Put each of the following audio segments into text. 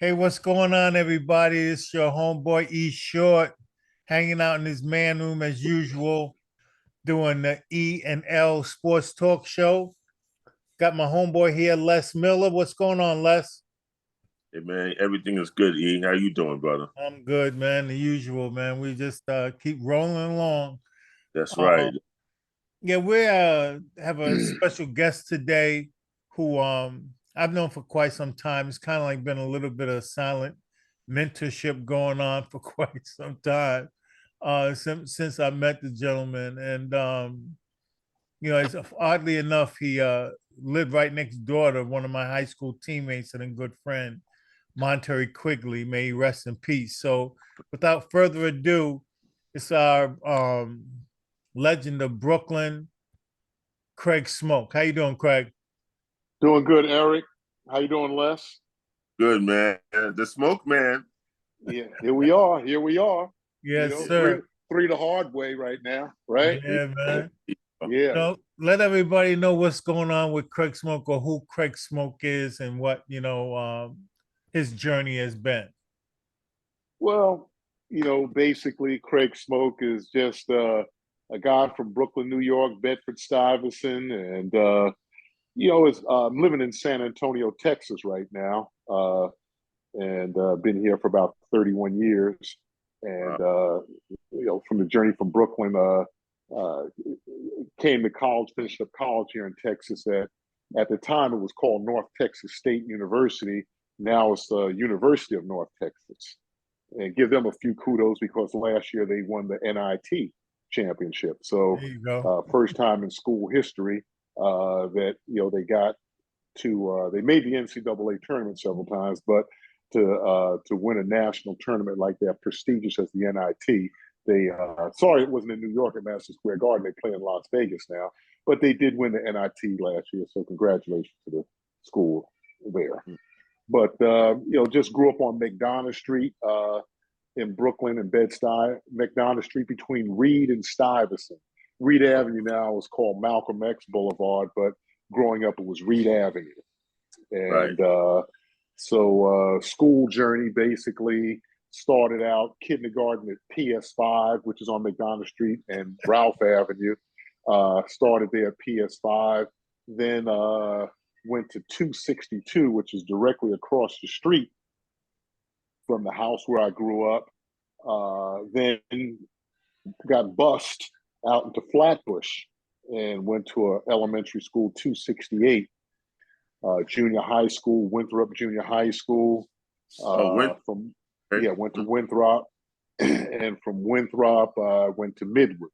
Hey, what's going on, everybody? It's your homeboy E Short, hanging out in his man room as usual, doing the E and L Sports Talk Show. Got my homeboy here, Les Miller. What's going on, Les? Hey man, everything is good. E, how you doing, brother? I'm good, man. The usual, man. We just keep rolling along. That's Uh, right. yeah, we have a special guest today who I've known for quite some time. It's kind of like been a little bit of silent mentorship going on for quite some time since I met the gentleman. And it's oddly enough, he lived right next door to one of my high school teammates and a good friend, Monterey Quigley. May he rest in peace. So without further ado, it's our legend of Brooklyn, Craig Smoak. How you doing, Craig? Doing good, Eric. How you doing, Les? Good man. The smoke man. Yeah, here we are. Here we are. You Yes, know, three sir. three the hard way right now, right? Yeah, man. Yeah. Let everybody know what's going on with Craig Smoak or who Craig Smoak is and what his journey has been. Well, basically, Craig Smoak is just a guy from Brooklyn, New York, Bedford Stuyvesant, and is I'm living in San Antonio, Texas, right now, and been here for about 31 years. And Wow. from the journey from Brooklyn, uh, came to college, finished up college here in Texas. At the time, it was called North Texas State University. Now it's the University of North Texas. And give them a few kudos because last year they won the NIT championship. So There you go. first time in school history that they got to they made the NCAA tournament several times, but to win a national tournament like that, prestigious as the NIT, they sorry it wasn't in New York at Madison Square Garden. They play in Las Vegas now, but they did win the NIT last year. So congratulations to the school there. But just grew up on McDonough Street in Brooklyn and Bed-Stuy, McDonough Street between Reed and Stuyvesant. Reed Avenue now is called Malcolm X Boulevard, but growing up it was Reed Avenue. Right. And school journey basically started out kindergarten at PS5, which is on McDonough Street and Ralph Avenue. Started there at PS5, then went to 262, which is directly across the street from the house where I grew up. Then got bused out into Flatbush and went to an elementary school, 268. Junior high school, Winthrop Junior High School. Oh, when? Went to Winthrop, and from Winthrop, went to Midwood,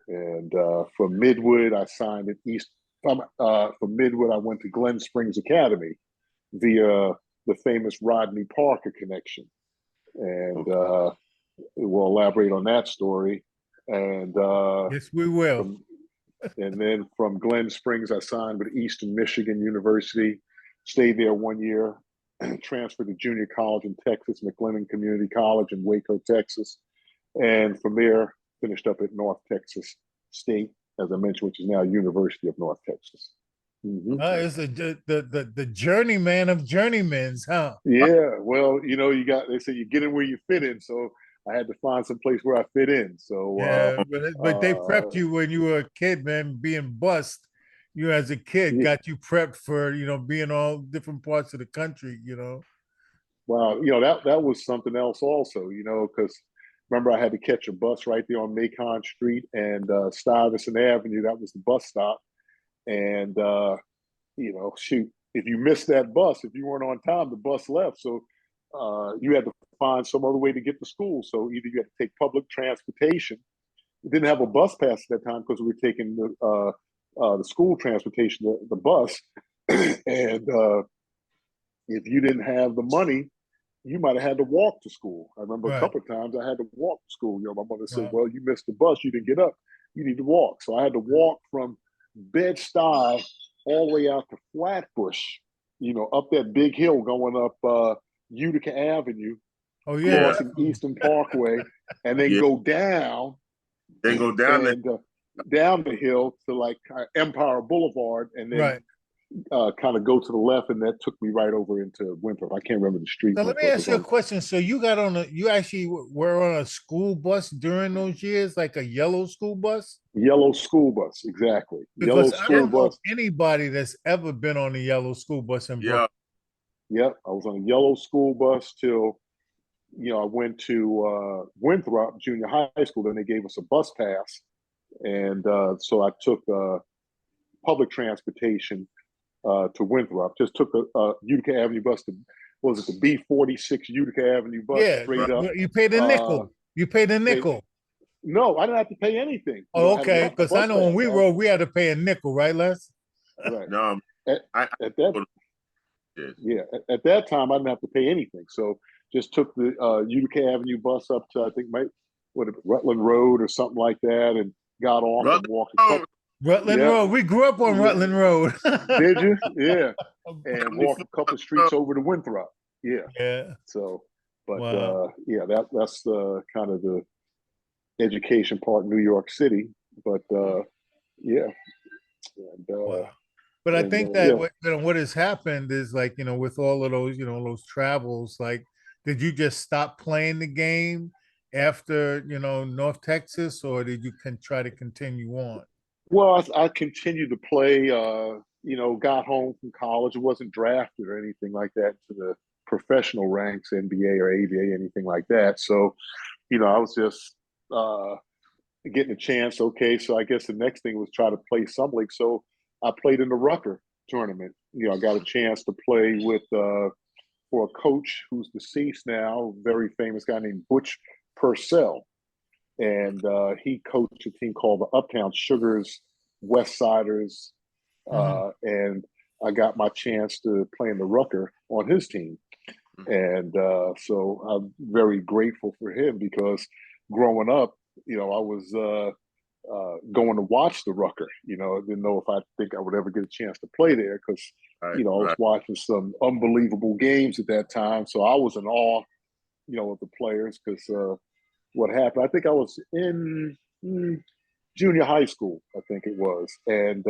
and from Midwood, I signed at East. From Midwood, I went to Glen Springs Academy via the famous Rodney Parker connection, and Okay. we'll elaborate on that story. And Yes, we will. from and then from Glen Springs, I signed with Eastern Michigan University, stayed there 1 year, transferred to junior college in Texas, McLennan Community College in Waco, Texas. And from there, finished up at North Texas State, as I mentioned, which is now University of North Texas. Mm-hmm. It's the journeyman of journeymans, huh? Yeah, well, they say you get in where you fit in. So I had to find some place where I fit in. So, Yeah, but they prepped you when you were a kid, man. Being bust, you as a kid yeah, got you prepped for being all different parts of the country. wow, that was something else also, because remember I had to catch a bus right there on Macon Street and Stuyvesant Avenue. That was the bus stop, and shoot, if you missed that bus, if you weren't on time, the bus left. So you had to find some other way to get to school. So either you had to take public transportation. We didn't have a bus pass at that time because we were taking the school transportation, the bus, and if you didn't have the money, you might have had to walk to school. I remember a Right. couple of times I had to walk to school. My mother said, Wow. "Well, you missed the bus. You didn't get up. You need to walk." So I had to walk from Bed-Stuy all the way out to Flatbush. Up that big hill going up Utica Avenue, Oh yeah. Yeah. crossing Eastern Parkway, and then Yeah. go down Then go down there. and down the hill to like Empire Boulevard, and then Right. kind of go to the left, and that took me right over into Winthrop. I can't remember the street. So let me Winthrop ask was you a on. question. So you got on you actually were on a school bus during those years, like a yellow school bus? Yellow school bus, exactly. Yellow Because I school don't know bus. anybody that's ever been on a yellow school bus in Brooklyn. Yeah. Yep, I was on a yellow school bus till I went to Winthrop Junior High School. Then they gave us a bus pass, and so I took public transportation to Winthrop. Just took a Utica Avenue bus to, what was it, the B46 Utica Avenue bus Yeah, straight up. you paid a Uh, nickel. You paid a pay, nickel. no, I didn't have to pay anything. Oh, I had okay. a Because I bus know when pass. we rode, we had to pay a nickel, right, Les? Right. No, At, I at that, did. yeah, at that time, I didn't have to pay anything. So just took the Utica Avenue bus up to, I think, Rutland Road or something like that, and got off and walked a couple. Rutland Yeah, Road. We grew up on yeah. Rutland Road. Did you? Yeah. And walked a 74 couple of streets over to Winthrop. Yeah. Yeah. So, but Wow. yeah, that's kind of the education part in New York City. But yeah, and, Wow. But I think that yeah. what has happened is, like, with all of those, those travels, like, did you just stop playing the game after, North Texas, or did you try to continue on? Well, I continued to play. Got home from college. I wasn't drafted or anything like that to the professional ranks, NBA or ABA, anything like that. So, I was just getting a chance. Okay, so I guess the next thing was try to play some league. So I played in the Rucker tournament. I got a chance to play with for a coach who's deceased now, very famous guy named Butch Purcell, and he coached a team called the Uptown Sugars West Siders, and I got my chance to play in the Rucker on his team. And so I'm very grateful for him, because growing up, I was going to watch the Rucker. Didn't know if I think I would ever get a chance to play there, because I was watching some unbelievable games at that time. So I was in awe, of the players, because what happened, I think I was in junior high school, I think it was, and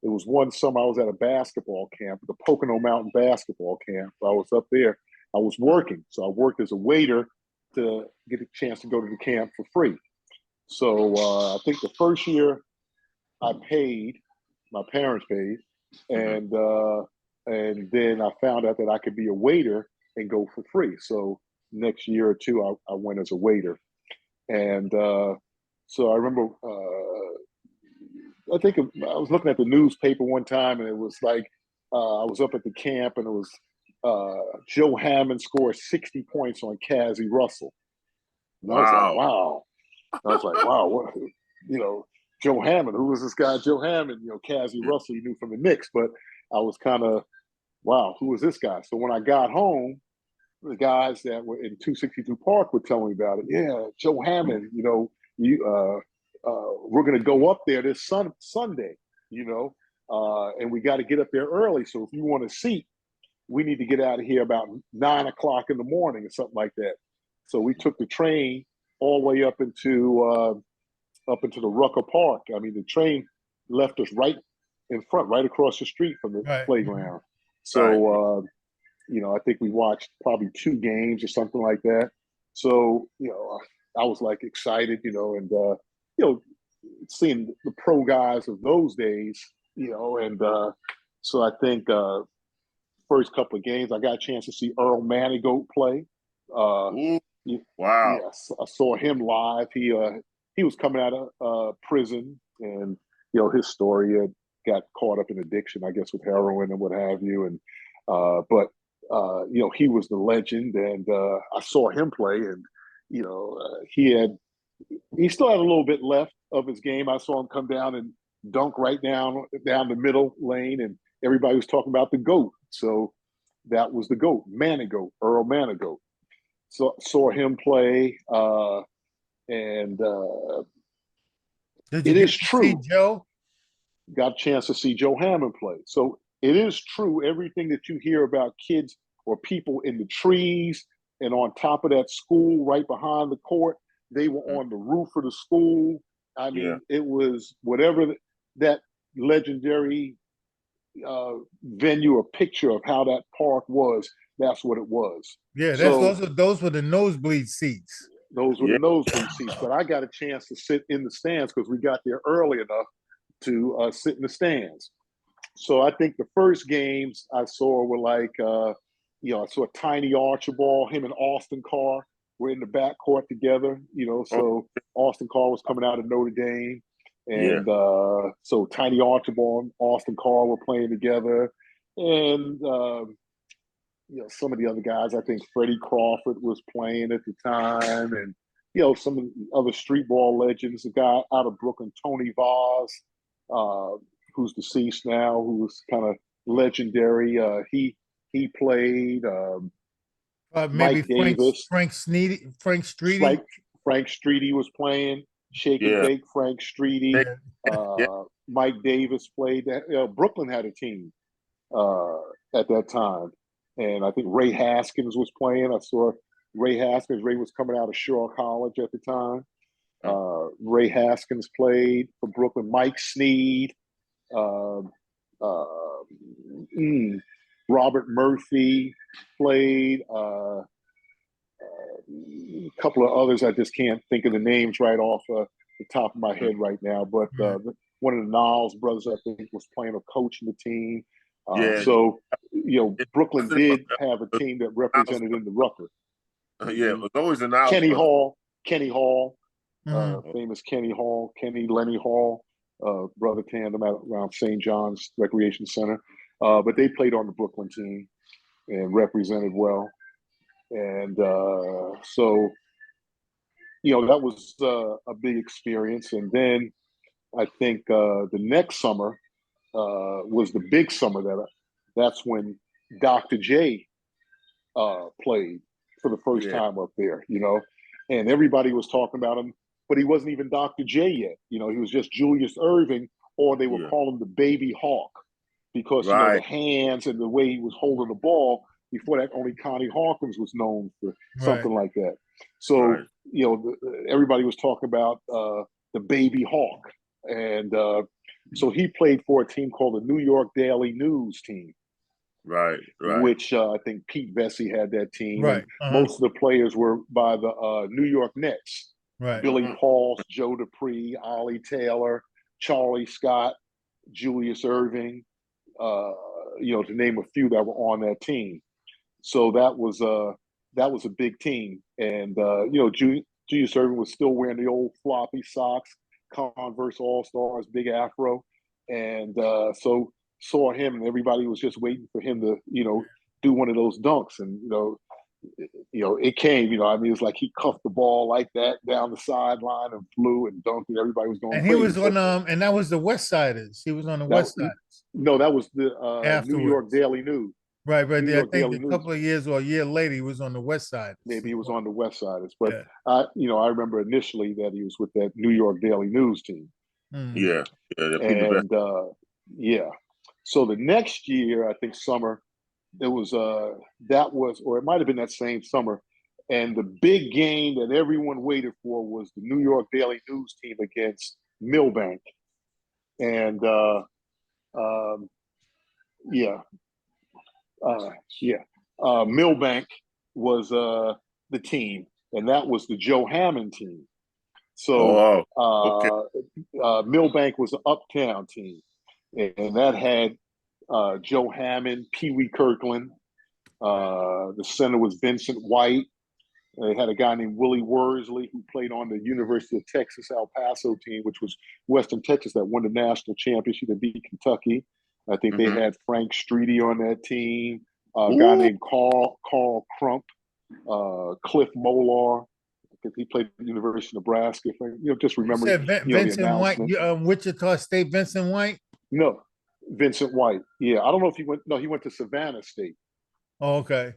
it was one summer I was at a basketball camp, the Pocono Mountain basketball camp. I was up there. I was working, so I worked as a waiter to get a chance to go to the camp for free. So I think the first year I paid, my parents paid, and then I found out that I could be a waiter and go for free. So next year or two, I went as a waiter, and so I remember. I think I was looking at the newspaper one time, and it was like I was up at the camp, and it was Joe Hammond scored 60 points on Cassie Russell. And I was like, wow. I was like, wow, what, Joe Hammond, who was this guy, Joe Hammond? Cassie Russell, you knew from the Knicks, but I was kind of, wow, who was this guy? So when I got home, the guys that were in 262 Park were telling me about it. Yeah, Joe Hammond, we're going to go up there this Sunday, and we got to get up there early. So if you want a seat, we need to get out of here about 9 o'clock in the morning or something like that. So we took the train all the way up into the Rucker Park. I mean, the train left us right in front, right across the street from the playground. So, I think we watched probably 2 games or something like that. So, I was like excited, and seeing the pro guys of those days, and so I think first couple of games, I got a chance to see Earl Manigault play. Wow. Yes, I saw him live. He was coming out of prison, and his story had got caught up in addiction, I guess, with heroin and what have you. And but he was the legend, and I saw him play, and he still had a little bit left of his game. I saw him come down and dunk right down the middle lane, and everybody was talking about the GOAT. So that was the GOAT, Manigault, Earl Manigault. So saw him play, and Did you it get is to see true. Joe? Got a chance to see Joe Hammond play. So it is true. Everything that you hear about kids or people in the trees and on top of that school right behind the court, they were on the roof of the school. I mean, it was whatever that legendary, venue or picture of how that park was, that's what it was. Yeah, that's So those were the nosebleed seats. those were the nosebleed seats. But I got a chance to sit in the stands because we got there early enough to sit in the stands. So I think the first games I saw were like, I saw Tiny Archibald, him and Austin Carr were in the backcourt together, so Austin Carr was coming out of Notre Dame. And so Tiny Archibald and Austin Carr were playing together. And, some of the other guys, I think Freddie Crawford was playing at the time. And, some of the other street ball legends, a guy out of Brooklyn, Tony Vaz, who's deceased now, who was kind of legendary. He played. Maybe Mike Davis, Frank Streety. Frank Streety was playing. Shake and Bake Frank Streety. Mike Davis played. That. Brooklyn had a team at that time, and I think Ray Haskins was playing. I saw Ray Haskins. Ray was coming out of Shaw College at the time. Ray Haskins played for Brooklyn. Mike Sneed. Robert Murphy played. A couple of others I just can't think of the names right off the top of my head right now. But one of the Niles brothers, I think, was playing a coach in the team. So, Brooklyn did have a team that represented in the Rucker. Yeah, it was always an Niles Kenny brother. Hall, famous Kenny Lenny Hall, brother tandem around St. John's Recreation Center. But they played on the Brooklyn team and represented well. And so, that was a big experience. And then I think the next summer was the big summer that's when Dr. J played for the first time up there, and everybody was talking about him, but he wasn't even Dr. J yet. He was just Julius Irving, or they would call him the Baby Hawk because, the hands and the way he was holding the ball. Before that, only Connie Hawkins was known for something like that. So, everybody was talking about the Baby Hawk. And so he played for a team called the New York Daily News team. Right. Which I think Pete Vesey had that team. Right. Most of the players were by the New York Nets. Right. Billy Pauls, Joe Dupree, Ollie Taylor, Charlie Scott, Julius Irving, to name a few that were on that team. So that was a big team. And Julius Irving was still wearing the old floppy socks, Converse All-Stars, big afro. And so saw him, and everybody was just waiting for him to, do one of those dunks. And, it came, it's like he cuffed the ball like that down the sideline and flew and dunked, and everybody was going crazy. And he was on, and that was the West Siders. He was on the West Siders. No, that was the New York Daily News. Right. I think a couple of years or a year later, he was on the West Side. Maybe he was on the West Siders, but I remember initially that he was with that New York Daily News team. Yeah. And so the next year, I think summer, it was or it might have been that same summer, and the big game that everyone waited for was the New York Daily News team against Milbank, and Milbank was the team, and that was the Joe Hammond team. So Milbank was an uptown team, and that had Joe Hammond, Pee Wee Kirkland. The center was Vincent White. They had a guy named Willie Worsley who played on the University of Texas El Paso team, which was Western Texas, that won the national championship and beat Kentucky. I think they had Frank Streety on that team. A guy named Carl Crump, Cliff Molar, because he played at the University of Nebraska. Just remember, Vincent White, Wichita State. Vincent White. No, Vincent White. Yeah, I don't know if he went. No, he went to Savannah State. Oh, okay.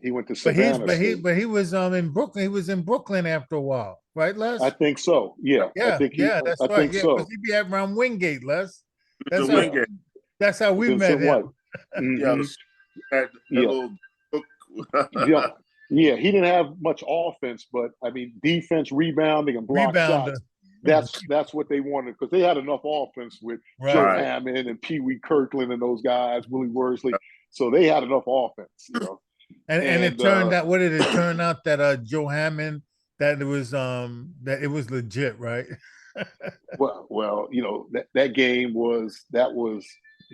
He went to Savannah State. But he was in Brooklyn. He was in Brooklyn after a while, right, Les? I think so. Yeah. That's right. Think so. Because he'd be around Wingate, Les. Wingate. That's how we Vincent met White. him. Yeah, he didn't have much offense, but I mean defense, rebounding, and block shots. That's what they wanted because they had enough offense with Joe Right. Hammond and Pee Wee Kirkland and those guys, Willie Worsley. So they had enough offense. And it And turned out, what did it turn out that Joe Hammond, that it was legit, right? well, that game was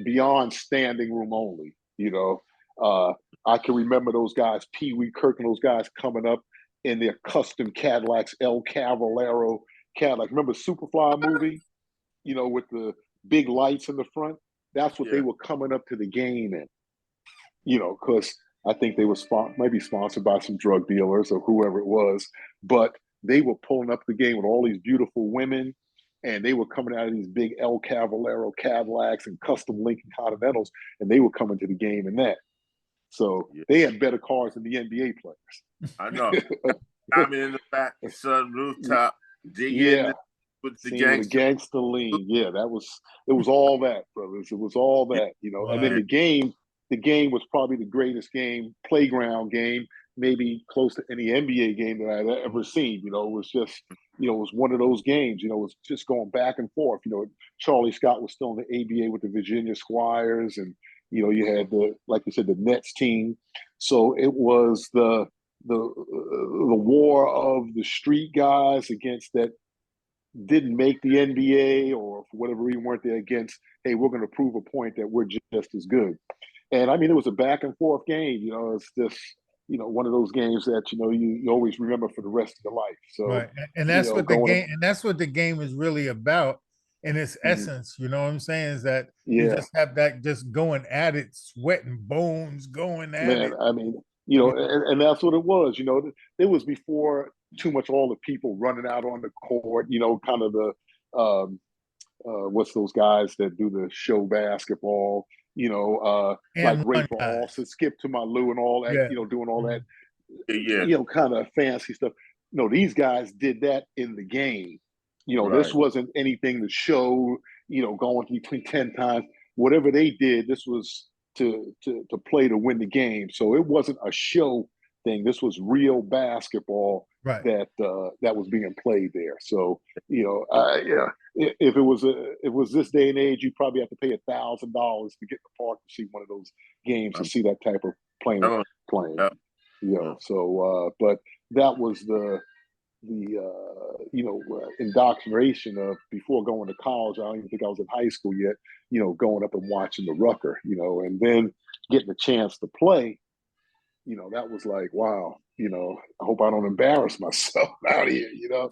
beyond standing room only. I can remember those guys, Pee Wee Kirkland, those guys coming up in their custom Cadillacs, El Cavallero Cadillac. Remember Superfly movie? With the big lights in the front. That's what they were coming up to the game in. Because I think they were maybe sponsored by some drug dealers or whoever it was, but they were pulling up the game with all these beautiful women, and they were coming out of these big El Cavallero Cadillacs and custom Lincoln Continentals, and they were coming to the game in that. So they had better cars than the NBA players. I know. Diamond in the back, sun rooftop, digging with the gangster lean. Yeah, it was all that, brothers. It was all that, Wow. And then the game was probably the greatest playground game, maybe close to any NBA game that I'd ever seen. It was just, it was one of those games, it was just going back and forth. Charlie Scott was still in the ABA with the Virginia Squires, and you had like you said, the Nets team. So it was the war of the street guys against that didn't make the NBA, or for whatever reason weren't there, against, hey, we're going to prove a point that we're just as good. And I mean, it was a back and forth game. It's just, one of those games that, you always remember for the rest of your life. So, right. And that's what the game is really about in its essence. You know what I'm saying? Is that you just have that just going at it, sweating bones, going at it. I mean, and that's what it was. It was before too much all the people running out on the court, kind of the what's those guys that do the show basketball, like Rafer Alston, Skip to my Lou and all that, doing all that, kind of fancy stuff. No, these guys did that in the game. This wasn't anything to show, going between 10 times. Whatever they did, this was to play to win the game. So it wasn't a show thing. This was real basketball that was being played there. So if it was this day and age, you probably have to pay $1,000 to get in the park to see one of those games, to see that type of playing. So but that was the indoctrination of, before going to college. I don't even think I was in high school yet, going up and watching the Rucker, and then getting a chance to play. That was like, wow, I hope I don't embarrass myself out here, because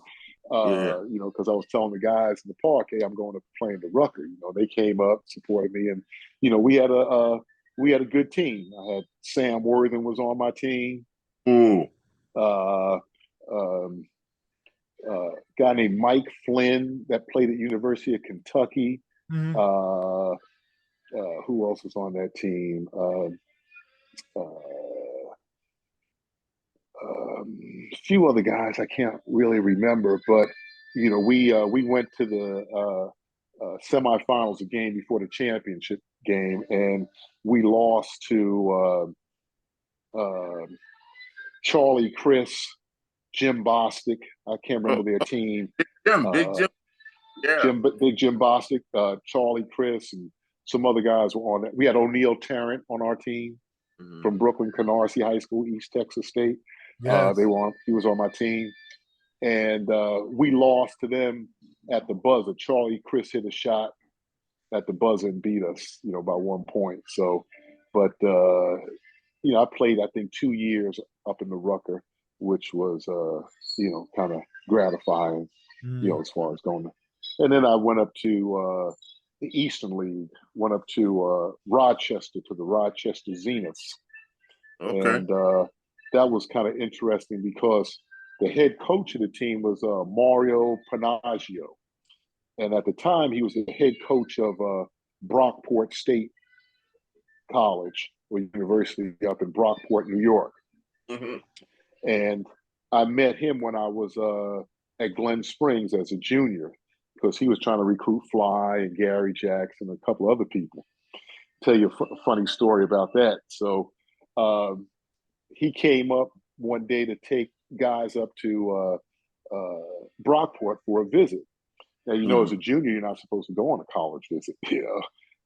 I was telling the guys in the park, hey, I'm going to play in the Rucker. They came up, supported me, and we had a good team. I had Sam Worthing was on my team. Guy named Mike Flynn that played at University of Kentucky. Who else was on that team? A few other guys I can't really remember, but we went to the semifinals, a game before the championship game, and we lost to Charlie, Chris, Jim Bostic. I can't remember their team. Big Jim, Big Jim Bostic, Charlie, Chris, and some other guys were on that. We had O'Neal Tarrant on our team from Brooklyn Canarsie High School, East Texas State. Yes. He was on my team, and we lost to them at the buzzer. Charlie, Chris hit a shot at the buzzer and beat us, by 1 point. So, but I played, I think, 2 years up in the Rucker, which was kind of gratifying, as far as going. And then I went up to the Eastern League, went up to Rochester, to the Rochester Zeniths. And that was kind of interesting because the head coach of the team was Mario Panaggio. And at the time, he was the head coach of Brockport State College or University up in Brockport, New York. And I met him when I was at Glen Springs as a junior, because he was trying to recruit Fly and Gary Jackson and a couple other people. Tell you a funny story about that. So he came up one day to take guys up to Brockport for a visit. Now, as a junior, you're not supposed to go on a college visit,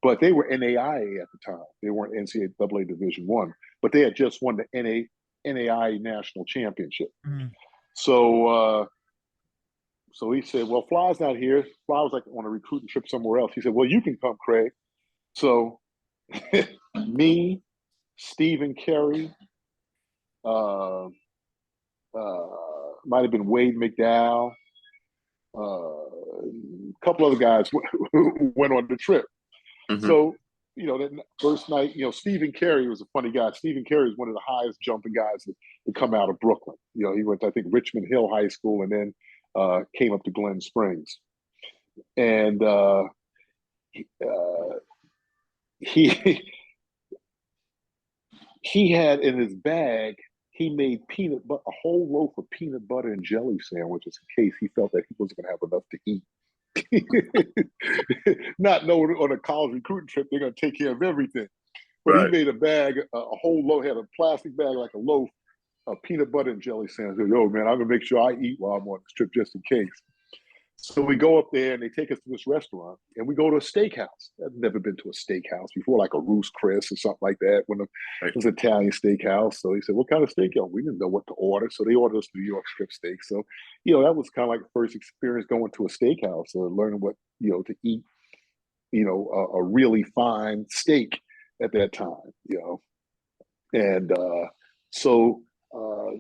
But they were NAIA at the time. They weren't NCAA Division I, but they had just won the NAIA National Championship. So he said, well, Fly's not here. Fly was like on a recruiting trip somewhere else. He said, well, you can come, Craig. So me, Stephen Carey, might have been Wade McDowell, a couple other guys went on the trip. So, that first night, Stephen Carey was a funny guy. Stephen Carey is one of the highest jumping guys to come out of Brooklyn. He went to, I think, Richmond Hill High School and then came up to Glen Springs. And he had in his bag, he made a whole loaf of peanut butter and jelly sandwiches in case he felt that he wasn't going to have enough to eat. Not knowing on a college recruiting trip they're going to take care of everything, but he made a bag, a whole loaf, had a plastic bag like a loaf of peanut butter and jelly sandwiches. Yo, man, I'm gonna make sure I eat while I'm on this trip just in case. So we go up there and they take us to this restaurant and we go to a steakhouse. I've never been to a steakhouse before, like a Ruth's Chris or something like that. When it was an Italian steakhouse. So he said, what kind of steak y'all? We didn't know what to order. So they ordered us New York strip steak. So, that was kind of like the first experience going to a steakhouse or learning what, to eat, a really fine steak at that time, And so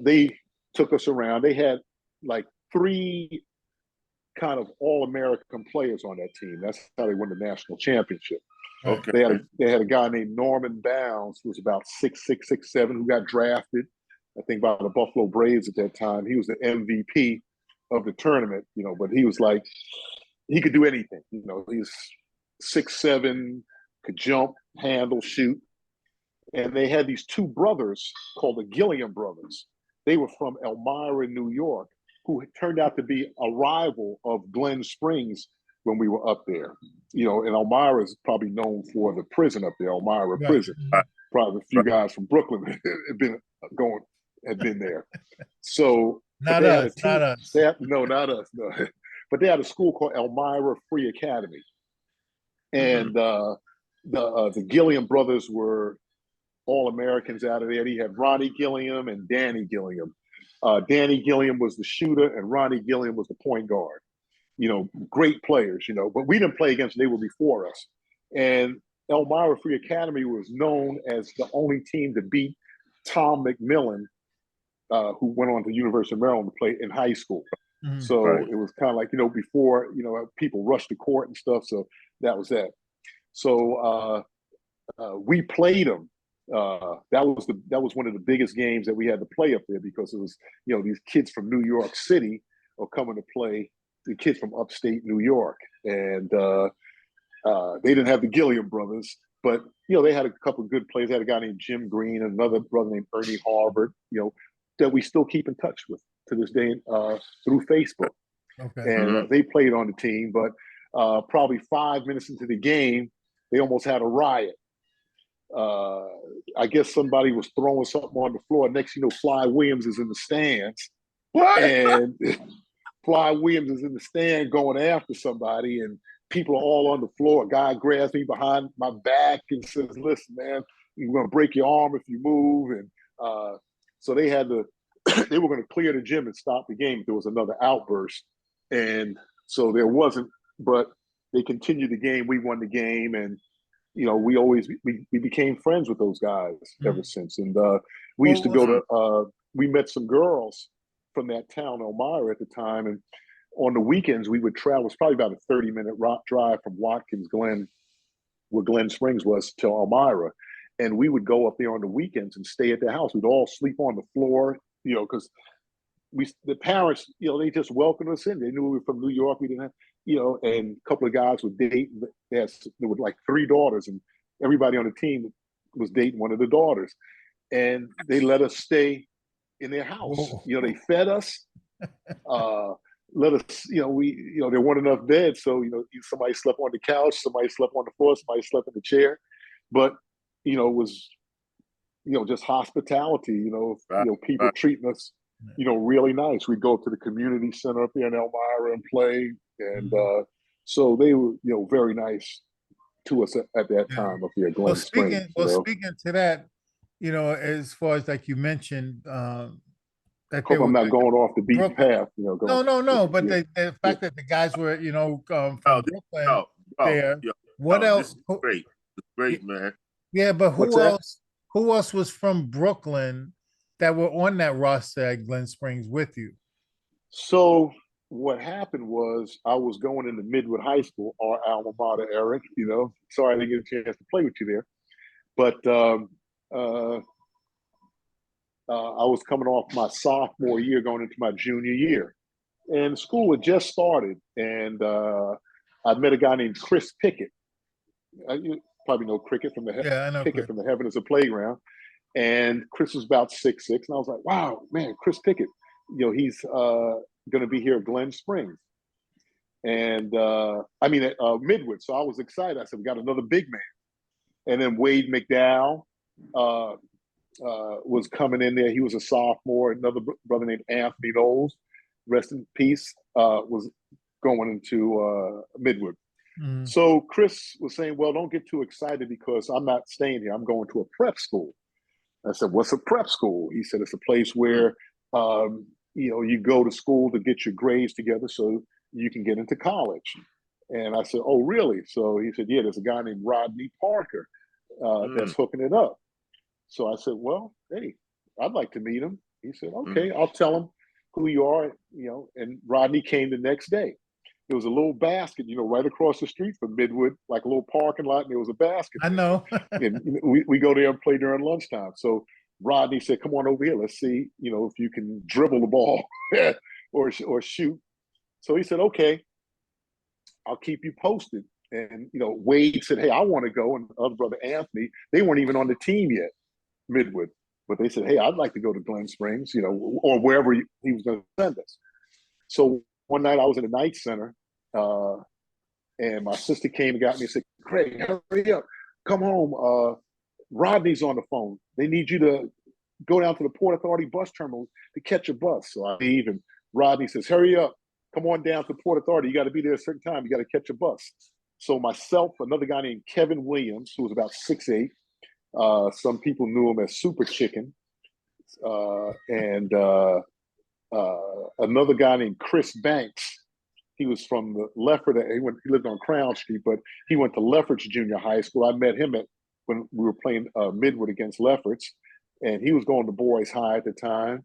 they took us around. They had like 3 kind of all-American players on that team. That's how they won the national championship. Okay. They had a guy named Norman Bounds, who was about 6'6", 6'7", who got drafted, I think, by the Buffalo Braves at that time. He was the MVP of the tournament, but he was like, he could do anything. He's 6'7", could jump, handle, shoot. And they had these 2 brothers called the Gilliam brothers. They were from Elmira, New York, who turned out to be a rival of Glen Springs when we were up there. And Elmira is probably known for the prison up there, Elmira prison. Probably a few guys from Brooklyn had been there. So not us. No, not us. No. But they had a school called Elmira Free Academy. And the Gilliam brothers were all-Americans out of there. He had Ronnie Gilliam and Danny Gilliam. Danny Gilliam was the shooter and Ronnie Gilliam was the point guard. Great players, but we didn't play against them. They were before us. And Elmira Free Academy was known as the only team to beat Tom McMillan, who went on to the University of Maryland to play in high school. So it was kind of like, before, people rushed the court and stuff. So that was that. So we played them. That was one of the biggest games that we had to play up there because it was, these kids from New York City are coming to play the kids from upstate New York. And they didn't have the Gilliam brothers, but, they had a couple of good players. They had a guy named Jim Green, another brother named Ernie Harvard, that we still keep in touch with to this day through Facebook. Okay. And they played on the team, but probably 5 minutes into the game, they almost had a riot. I guess somebody was throwing something on the floor. Next, Fly Williams is in the stands. What? And Fly Williams is in the stand going after somebody, and people are all on the floor. A guy grabs me behind my back and says, listen, man, you're going to break your arm if you move. And so they were going to clear the gym and stop the game if there was another outburst. And so there wasn't, but they continued the game. We won the game. And we became friends with those guys ever since. And we used to go to, we met some girls from that town, Elmira, at the time. And on the weekends, we would travel. It's probably about a 30-minute drive from Watkins Glen, where Glen Springs was, to Elmira. And we would go up there on the weekends and stay at their house. We'd all sleep on the floor, because the parents, they just welcomed us in. They knew we were from New York. We didn't have, and a couple of guys would date. There were like 3 daughters, and everybody on the team was dating one of the daughters. And they let us stay in their house. Whoa. They fed us, let us, there weren't enough beds. So, somebody slept on the couch, somebody slept on the floor, somebody slept in the chair. But, it was, just hospitality, people treating us really nice. We'd go to the community center up there in Elmira and play. And so they were, very nice to us at that Yeah. time up there at Well, Glen speaking Springs. speaking to that, as far as like you mentioned, that they Hope I'm were not going off the beaten Brooklyn. path, No, going, no, no. But yeah, the yeah. fact that the guys were, Oh, from Brooklyn there. yo, What this else? is great. It's great, man. Yeah, but What's that? Who else was from Brooklyn that were on that roster at Glen Springs with you? So what happened was I was going into Midwood High School, our alma mater, Eric. Sorry I didn't get a chance to play with you there, but I was coming off my sophomore year, going into my junior year, and school had just started, and I met a guy named Chris Pickett. You probably know Cricket from Yeah, I know. Pickett from the Heaven is a Playground, and Chris was about 6'6", and I was like, wow, man, Chris Pickett, he's going to be here at Glen Springs, and at Midwood. So I was excited. I said, we got another big man, and then Wade McDowell was coming in there. He was a sophomore. Another brother named Anthony Knowles, rest in peace, was going into Midwood. So Chris was saying, well, don't get too excited because I'm not staying here. I'm going to a prep school. I said, what's a prep school? He said, it's a place where, you go to school to get your grades together so you can get into college. And I said, oh, really? So he said, yeah, there's a guy named Rodney Parker that's hooking it up. So I said, well, hey, I'd like to meet him. He said, okay, I'll tell him who you are, and Rodney came the next day. There was a little basket, right across the street from Midwood, like a little parking lot, and there was a basket. I know. And we go there and play during lunchtime. So Rodney said, come on over here. Let's see, if you can dribble the ball or shoot. So he said, okay, I'll keep you posted. And, Wade said, hey, I want to go. And other brother Anthony, they weren't even on the team yet, Midwood. But they said, hey, I'd like to go to Glen Springs, or wherever he was going to send us. So one night I was in the night center, and my sister came and got me and said, Craig, hurry up, come home. Rodney's on the phone. They need you to go down to the Port Authority bus terminal to catch a bus. So I leave, and Rodney says, hurry up, come on down to Port Authority. You got to be there at a certain time. You got to catch a bus. So myself, another guy named Kevin Williams, who was about 6'8", some people knew him as Super Chicken, and another guy named Chris Banks. He was from the Lefford. He lived on Crown Street, but he went to Lefferts Junior High School. I met him when we were playing Midwood against Lefferts, and he was going to Boys High at the time.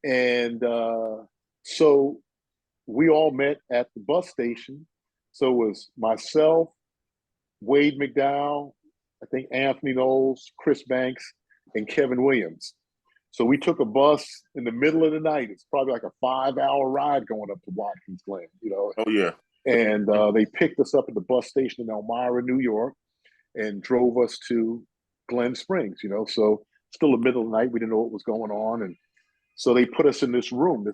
And so we all met at the bus station. So it was myself, Wade McDowell, I think Anthony Knowles, Chris Banks, and Kevin Williams. So we took a bus in the middle of the night. It's probably like a 5-hour ride going up to Watkins Glen, Oh, yeah. And they picked us up at the bus station in Elmira, New York, and drove us to Glen Springs, So still the middle of the night. We didn't know what was going on. And so they put us in this room.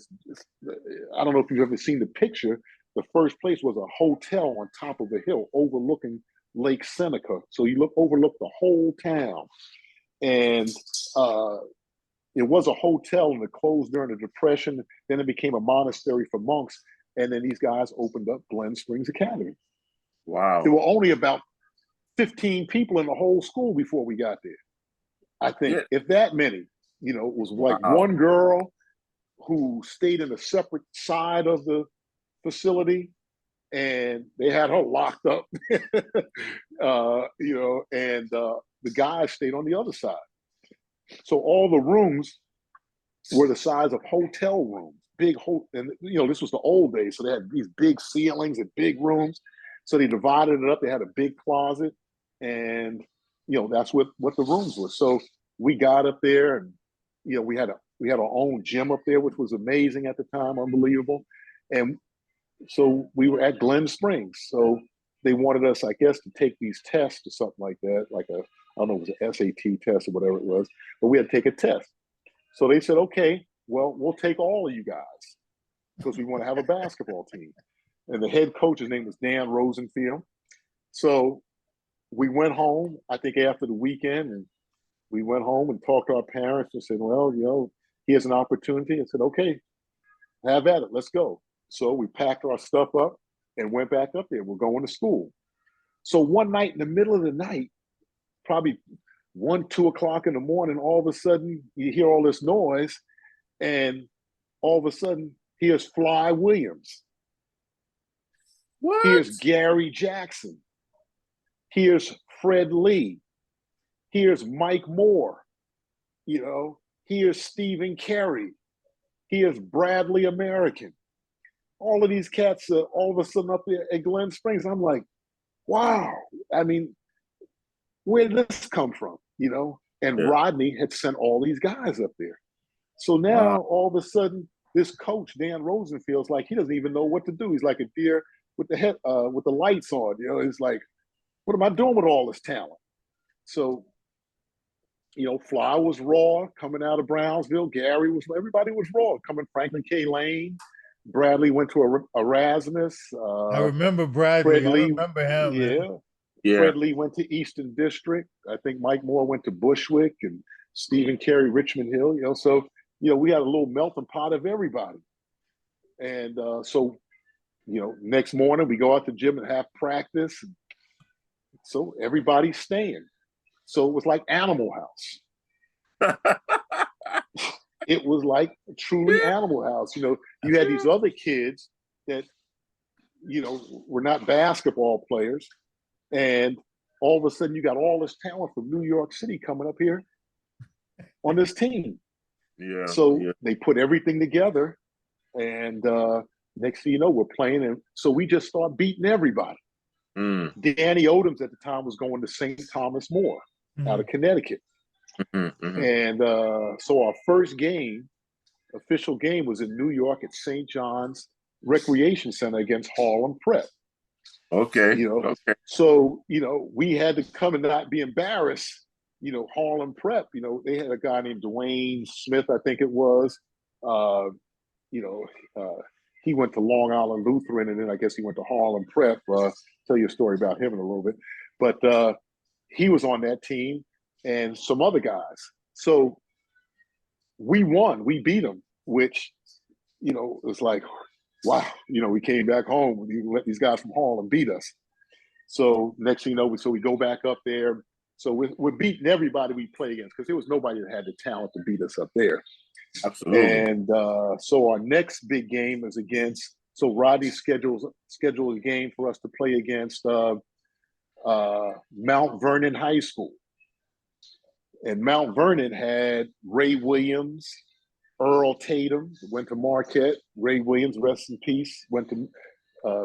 I don't know if you've ever seen the picture. The first place was a hotel on top of a hill overlooking Lake Seneca. So you overlook the whole town. And it was a hotel, and it closed during the Depression. Then it became a monastery for monks. And then these guys opened up Glen Springs Academy. Wow. There were only about 15 people in the whole school before we got there. I think, if that many. It was like one girl who stayed in a separate side of the facility, and they had her locked up, and the guys stayed on the other side. So all the rooms were the size of hotel rooms, and this was the old days, so they had these big ceilings and big rooms. So they divided it up. They had a big closet, and that's what the rooms were. So we got up there, and we had our own gym up there, which was amazing at the time, unbelievable. And so we were at Glen Springs. So they wanted us, I guess, to take these tests or something like that, like I don't know, it was an SAT test or whatever it was, but we had to take a test. So they said, okay, well, we'll take all of you guys because we want to have a basketball team. And the head coach's name was Dan Rosenfield. So we went home, I think after the weekend, and we went home and talked to our parents and said, well, here's an opportunity. I said, okay, have at it. Let's go. So we packed our stuff up and went back up there. We're going to school. So one night in the middle of the night, probably 1, 2 o'clock in the morning, all of a sudden you hear all this noise, and all of a sudden here's Fly Williams. What? Here's Gary Jackson. Here's Fred Lee. Here's Mike Moore. Here's Stephen Carey. Here's Bradley American. All of these cats are all of a sudden up there at Glen Springs. I'm like, wow. I mean, where did this come from? And Rodney had sent all these guys up there. So now all of a sudden, this coach, Dan Rosenfield's like, he doesn't even know what to do. He's like a deer with the lights on. It's like, what am I doing with all this talent? So, Fly was raw coming out of Brownsville. Everybody was raw coming. Franklin K. Lane. Bradley went to Erasmus. I remember Bradley. I remember him. Yeah. Fred Lee went to Eastern District. I think Mike Moore went to Bushwick, and Stephen Carey, Richmond Hill. So we had a little melting pot of everybody. And so next morning we go out to the gym and have practice. So everybody's staying. So it was like Animal House. It was like truly Animal House. You had these other kids that, were not basketball players. And all of a sudden you got all this talent from New York City coming up here on this team. Yeah. So they put everything together, and next thing you know, we're playing. And so we just start beating everybody. Danny Odoms at the time was going to St. Thomas More out of Connecticut. And so our first official game was in New York at St. John's Recreation Center against Harlem Prep. Okay. So, we had to come and not be embarrassed. Harlem Prep, they had a guy named Dwayne Smith, I think it was. He went to Long Island Lutheran, and then I guess he went to Harlem Prep. Tell you a story about him in a little bit. But he was on that team and some other guys. So we won. We beat them, which, it was like, wow, we came back home. We let these guys from Harlem beat us. So next thing you know, we go back up there. So we're beating everybody we play against, because there was nobody that had the talent to beat us up there. Absolutely. And so our next big game is so Rodney scheduled a game for us to play against Mount Vernon High School. And Mount Vernon had Ray Williams, Earl Tatum, went to Marquette. Ray Williams, rest in peace, went to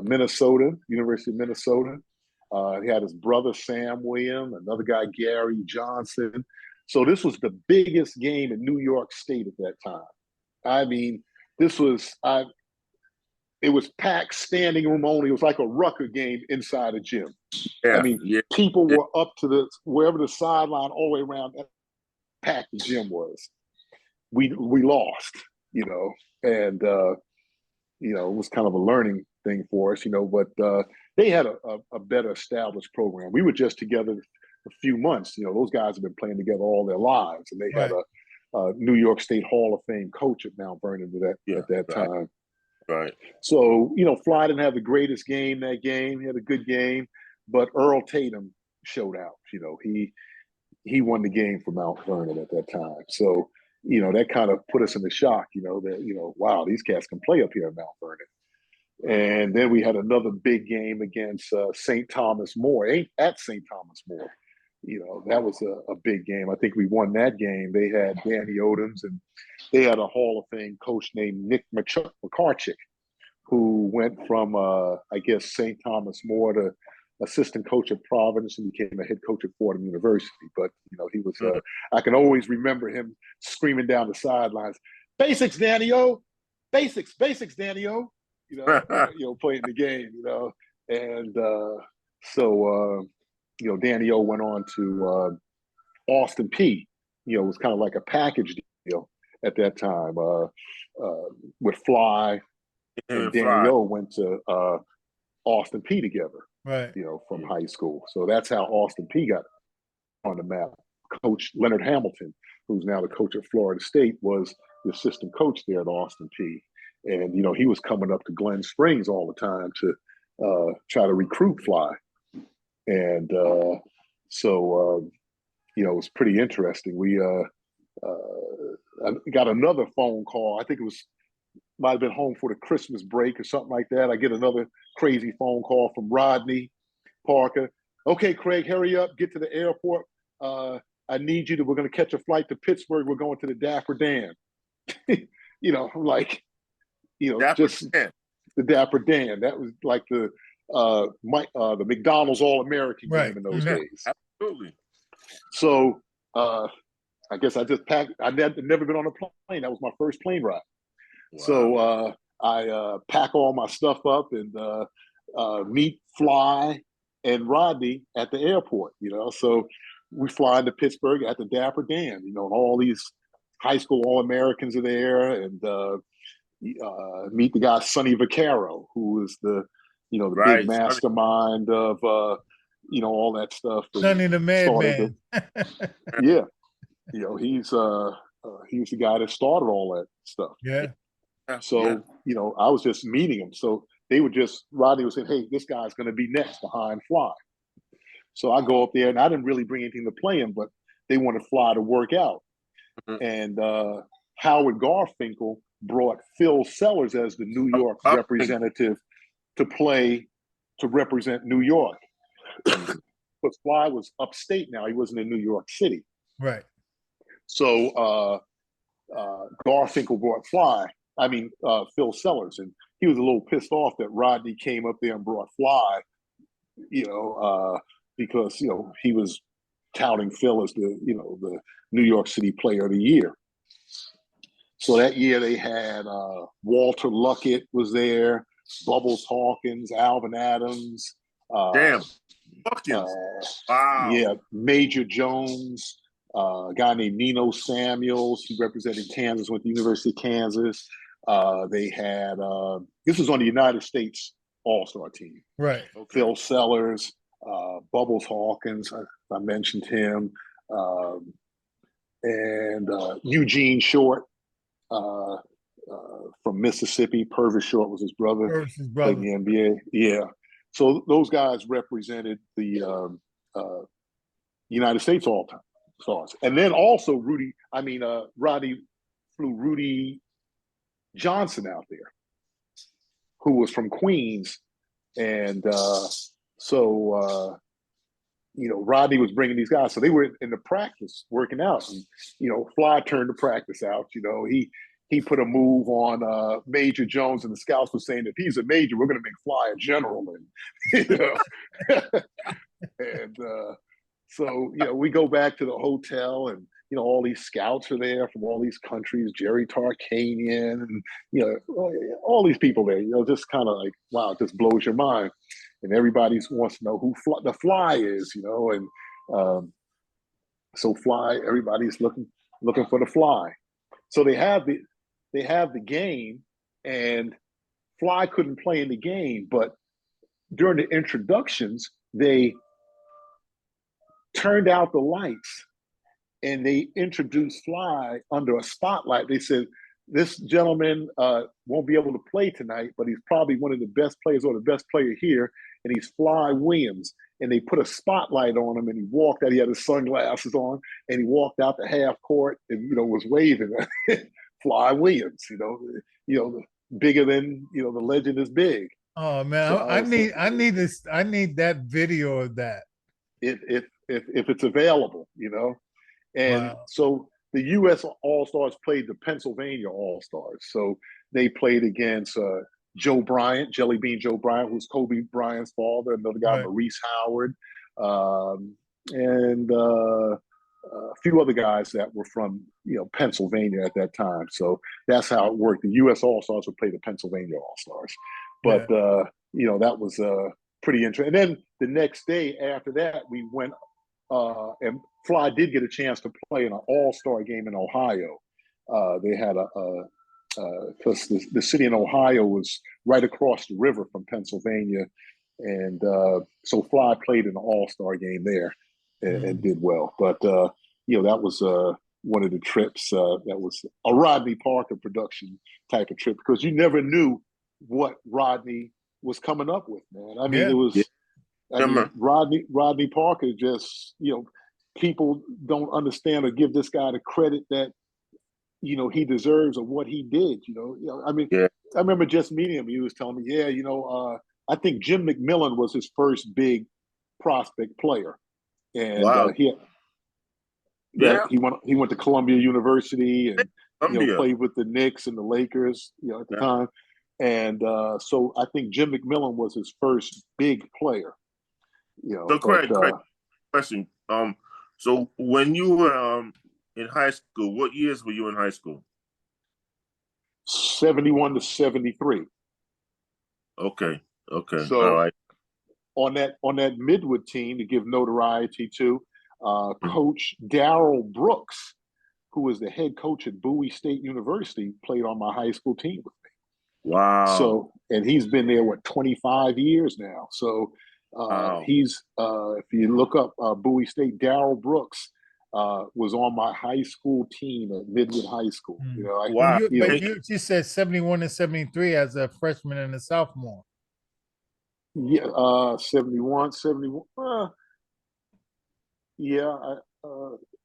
Minnesota, University of Minnesota. He had his brother, Sam Williams, another guy, Gary Johnson. So this was the biggest game in New York State at that time. I mean, it was packed, standing room only. It was like a Rucker game inside a gym. Yeah, I mean, people were up to wherever the sideline, all the way around, packed the gym was. We lost, and it was kind of a learning thing for us, but they had a better established program. We were just together a few months. Those guys have been playing together all their lives, and they had a New York State Hall of Fame coach at Mount Vernon at that time. Right. So, Fly didn't have the greatest game that game. He had a good game, but Earl Tatum showed out. He won the game for Mount Vernon at that time. So, that kind of put us in the shock, that, wow, these cats can play up here at Mount Vernon. And then we had another big game against St. Thomas More, at St. Thomas More. That was a big game. I think we won that game. They had Danny Odoms, and they had a Hall of Fame coach named Nick McCarchick, who went from, I guess, St. Thomas More to assistant coach at Providence and became a head coach at Fordham University. But, he was, I can always remember him screaming down the sidelines, "Basics, Danny-O! Basics, Danny-O!" Playing the game, And so, Danny-O went on to Austin P. It was kind of like a package deal at that time with Fly. And Danny-O went to Austin P together, right? From high school. So that's how Austin P got on the map. Coach Leonard Hamilton, who's now the coach at Florida State, was the assistant coach there at Austin P. And he was coming up to Glen Springs all the time to try to recruit Fly. And so it was pretty interesting. We I got another phone call. I think it might have been home for the Christmas break or something like that. I get another crazy phone call from Rodney Parker. Okay, Craig, hurry up, get to the airport. I need you we're going to catch a flight to Pittsburgh. We're going to the Dapper Dan. I'm like, Dapper just Dan. The Dapper Dan. That was like the McDonald's All-American game in those days. Absolutely. So I guess I just packed. I'd never been on a plane. That was my first plane ride. Wow. So I pack all my stuff up and meet Fly and Rodney at the airport. So we fly into Pittsburgh at the Dapper Dan. And all these high school All-Americans are there, and meet the guy Sonny Vaccaro, who was the big mastermind of all that stuff. Sonny the Madman. Yeah. He's he was the guy that started all that stuff. Yeah. So, I was just meeting him. So Rodney was saying, hey, this guy's going to be next behind Fly. So I go up there, and I didn't really bring anything to play him, but they wanted Fly to work out. Mm-hmm. And Howard Garfinkel brought Phil Sellers as the New York representative to represent New York. But Fly was upstate now. He wasn't in New York City. Right. So Garfinkel brought Phil Sellers, and he was a little pissed off that Rodney came up there and brought Fly, because he was touting Phil as the New York City Player of the Year. So that year they had Walter Luckett was there, Bubbles Hawkins, Alvin Adams. Hawkins. Wow. Yeah, Major Jones. A guy named Nino Samuels. He represented Kansas, went to the University of Kansas. They had, this was on the United States All-Star team. Right. Okay. Phil Sellers, Bubbles Hawkins, I mentioned him, and Eugene Short from Mississippi. Purvis Short was his brother. Played in the NBA. Yeah. So those guys represented the United States all-time stars. And then also Rodney flew Rudy Johnson out there, who was from Queens. And Rodney was bringing these guys. So they were in the practice working out. And, Fly turned the practice out. He put a move on Major Jones, and the scouts were saying, if he's a major, we're going to make Fly a general. And, and so, we go back to the hotel, and, all these scouts are there from all these countries, Jerry Tarkanian, and, all these people there, just kind of like, wow, it just blows your mind. And everybody wants to know who the Fly is, and so Fly, everybody's looking for the Fly. So they have the game, and Fly couldn't play in the game, but during the introductions, they turned out the lights and they introduced Fly under a spotlight. They said, this gentleman won't be able to play tonight, but he's probably one of the best players or the best player here, and he's Fly Williams. And they put a spotlight on him, and he walked out. He had his sunglasses on, and he walked out the half court and, was waving. Fly Williams, bigger than, the legend is big. Oh man, so I need this. I need that video of that. If it's available, And wow. So the U.S. All-Stars played the Pennsylvania All-Stars. So they played against Joe Bryant, Jelly Bean Joe Bryant, who's Kobe Bryant's father, another guy, right. Maurice Howard, and a few other guys that were from, Pennsylvania at that time. So that's how it worked. The U.S. All-Stars would play the Pennsylvania All-Stars. But, that was pretty interesting. And then the next day after that, we went and Fly did get a chance to play in an all-star game in Ohio. They had because the city in Ohio was right across the river from Pennsylvania. And so Fly played in an all-star game there and did well. But, that was one of the trips that was a Rodney Parker production type of trip, because you never knew what Rodney was coming up with, man. I mean, Yeah. it was, I Remember? mean, Rodney Parker just, people don't understand or give this guy the credit that, he deserves of what he did. I mean, Yeah. I remember just meeting him. He was telling me, yeah, I think Jim McMillan was his first big prospect player, and Wow. Yeah. he went to Columbia University, and Columbia. played with the Knicks and the Lakers, at the Yeah. time. And so I think Jim McMillan was his first big player. So But Craig, question. So when you were in high school, what years were you in high school? 71 to 73. Okay. Okay. All So right. on that Midwood team, to give notoriety to, Mm. Coach Darrell Brooks, who was the head coach at Bowie State University, played on my high school team with me. Wow. So, and he's been there 25 years now. So Wow. he's if you look up Bowie State, Darrell Brooks was on my high school team at Midwood High School. Wow. You said 71 and 73 as a freshman and a sophomore. Yeah, 71, 71. Yeah,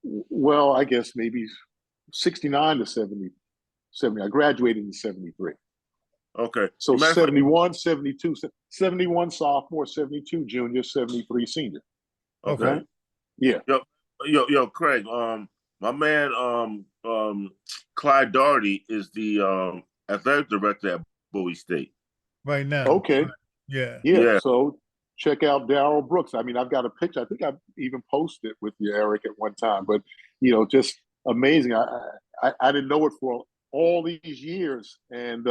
well, I guess maybe 69 to 70. I graduated in 73. Okay. So Matter of fact, 71, 72, 71 sophomore, 72 junior, 73 senior. okay. Right? Yeah. Yo, Craig. My man, Clyde Doherty is the athletic director at Bowie State. Right now. Okay. Yeah. Yeah. So check out Darrell Brooks. I mean, I've got a picture. I think I even posted it with you, Eric, at one time. But just amazing. I didn't know it for all these years. And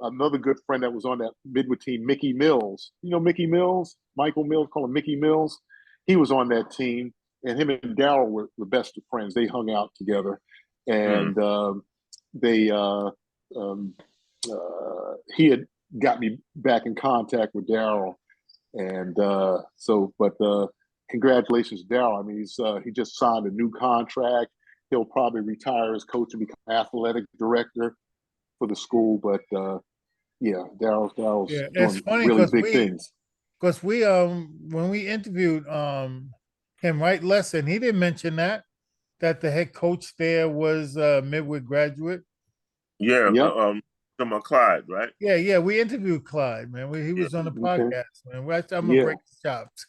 another good friend that was on that Midwood team, Mickey Mills. Mickey Mills, Michael Mills, call him Mickey Mills. He was on that team, and him and Darrell were the best of friends. They hung out together, and they he had got me back in contact with Darrell, and but congratulations, Darrell. I mean, he just signed a new contract. He'll probably retire as coach and become athletic director for the school. But Darrell's It's doing funny really big things. because we when we interviewed him, right, Lesson, he didn't mention that the head coach there was a Midwood graduate. Yeah. Yep. To Clyde, right? Yeah, we interviewed Clyde, man. He was on the Okay. podcast, man. I'm gonna Yeah. break his chops.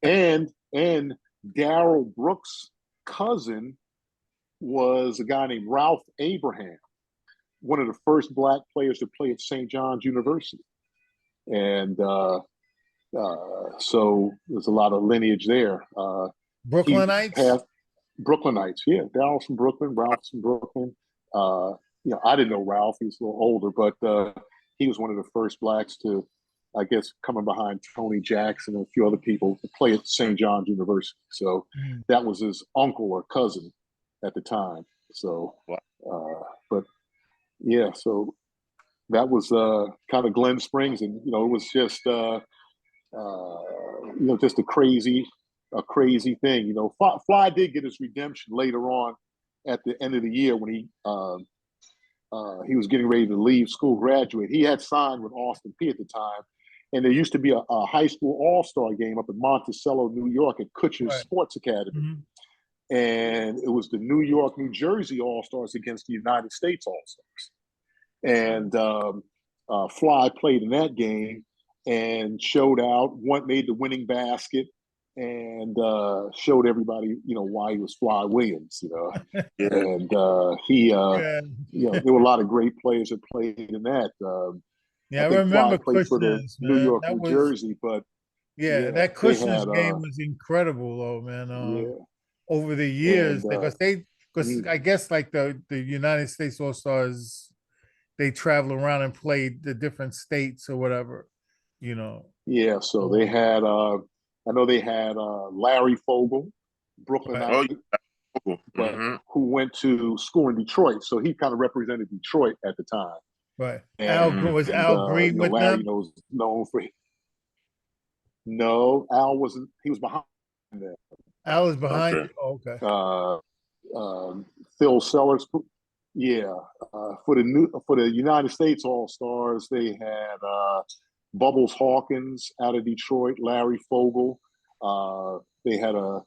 And Darrell Brooks' cousin was a guy named Ralph Abraham, one of the first black players to play at St. John's University. And so there's a lot of lineage there. Brooklynites? Brooklynites, yeah. Darrell's from Brooklyn, Ralph's from Brooklyn. I didn't know Ralph, he was a little older, but he was one of the first blacks to, I guess, coming behind Tony Jackson and a few other people to play at St. John's University. So that was his uncle or cousin at the time. So, but yeah, so that was kind of Glen Springs, and it was just just a crazy thing. Fly did get his redemption later on at the end of the year when he was getting ready to leave school, graduate. He had signed with Austin Peay at the time, and there used to be a high school all-star game up in Monticello, New York, at Kutcher's Sports Academy. Mm-hmm. And it was the New York, New Jersey All-Stars against the United States All-Stars. And Fly played in that game and showed out, made the winning basket, and showed everybody, why he was Fly Williams, And he, there were a lot of great players that played in that. I think Fly remember played for the Kushner's, New man. York, That New was Jersey, but that they Kushner's had game was incredible, though, man. yeah. Over the years, And because I guess like the United States All Stars, they travel around and played the different states or whatever, Yeah, so they had I know they had Larry Fogel, Brooklynite, but who went to school in Detroit. So he kind of represented Detroit at the time. Right. And, Was Al Green with Larry them? was known for. No, Al wasn't. He was behind them. Al was behind. Okay. Oh, okay. Phil Sellers. Yeah, for the United States All Stars, they had Bubbles Hawkins out of Detroit, Larry Fogel. They had a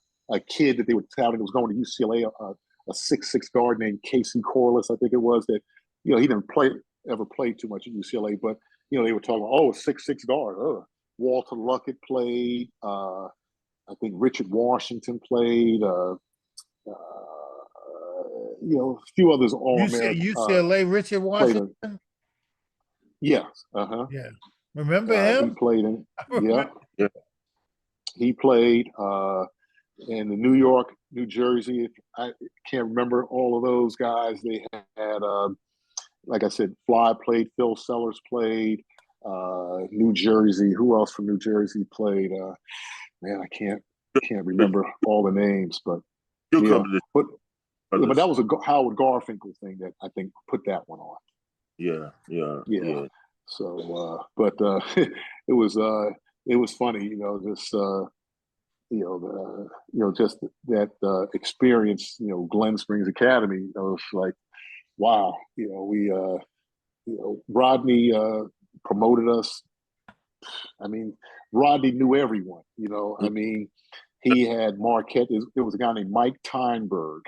kid that they were touting that was going to UCLA, a 6'6" guard named Casey Corliss, I think it was. That he didn't ever play too much at UCLA, but they were talking, oh, a 6'6" guard. Oh. Walter Luckett played. I think Richard Washington played. A few others all American. UCLA, Richard Washington. Yes. Uh-huh. Yeah. Remember He him? played in. Yeah. He played in the New York, New Jersey. I can't remember all of those guys. They had, like I said, Fly played. Phil Sellers played. New Jersey. Who else from New Jersey played? Man, I can't remember all the names, but but that was a Howard Garfinkel thing that I think put that one on. Yeah. So, but it was funny, just just that experience, Glen Springs Academy. I was like, wow, we Rodney promoted us. I mean, Rodney knew everyone. I mean, he had Marquette. There was a guy named Mike Teinberg,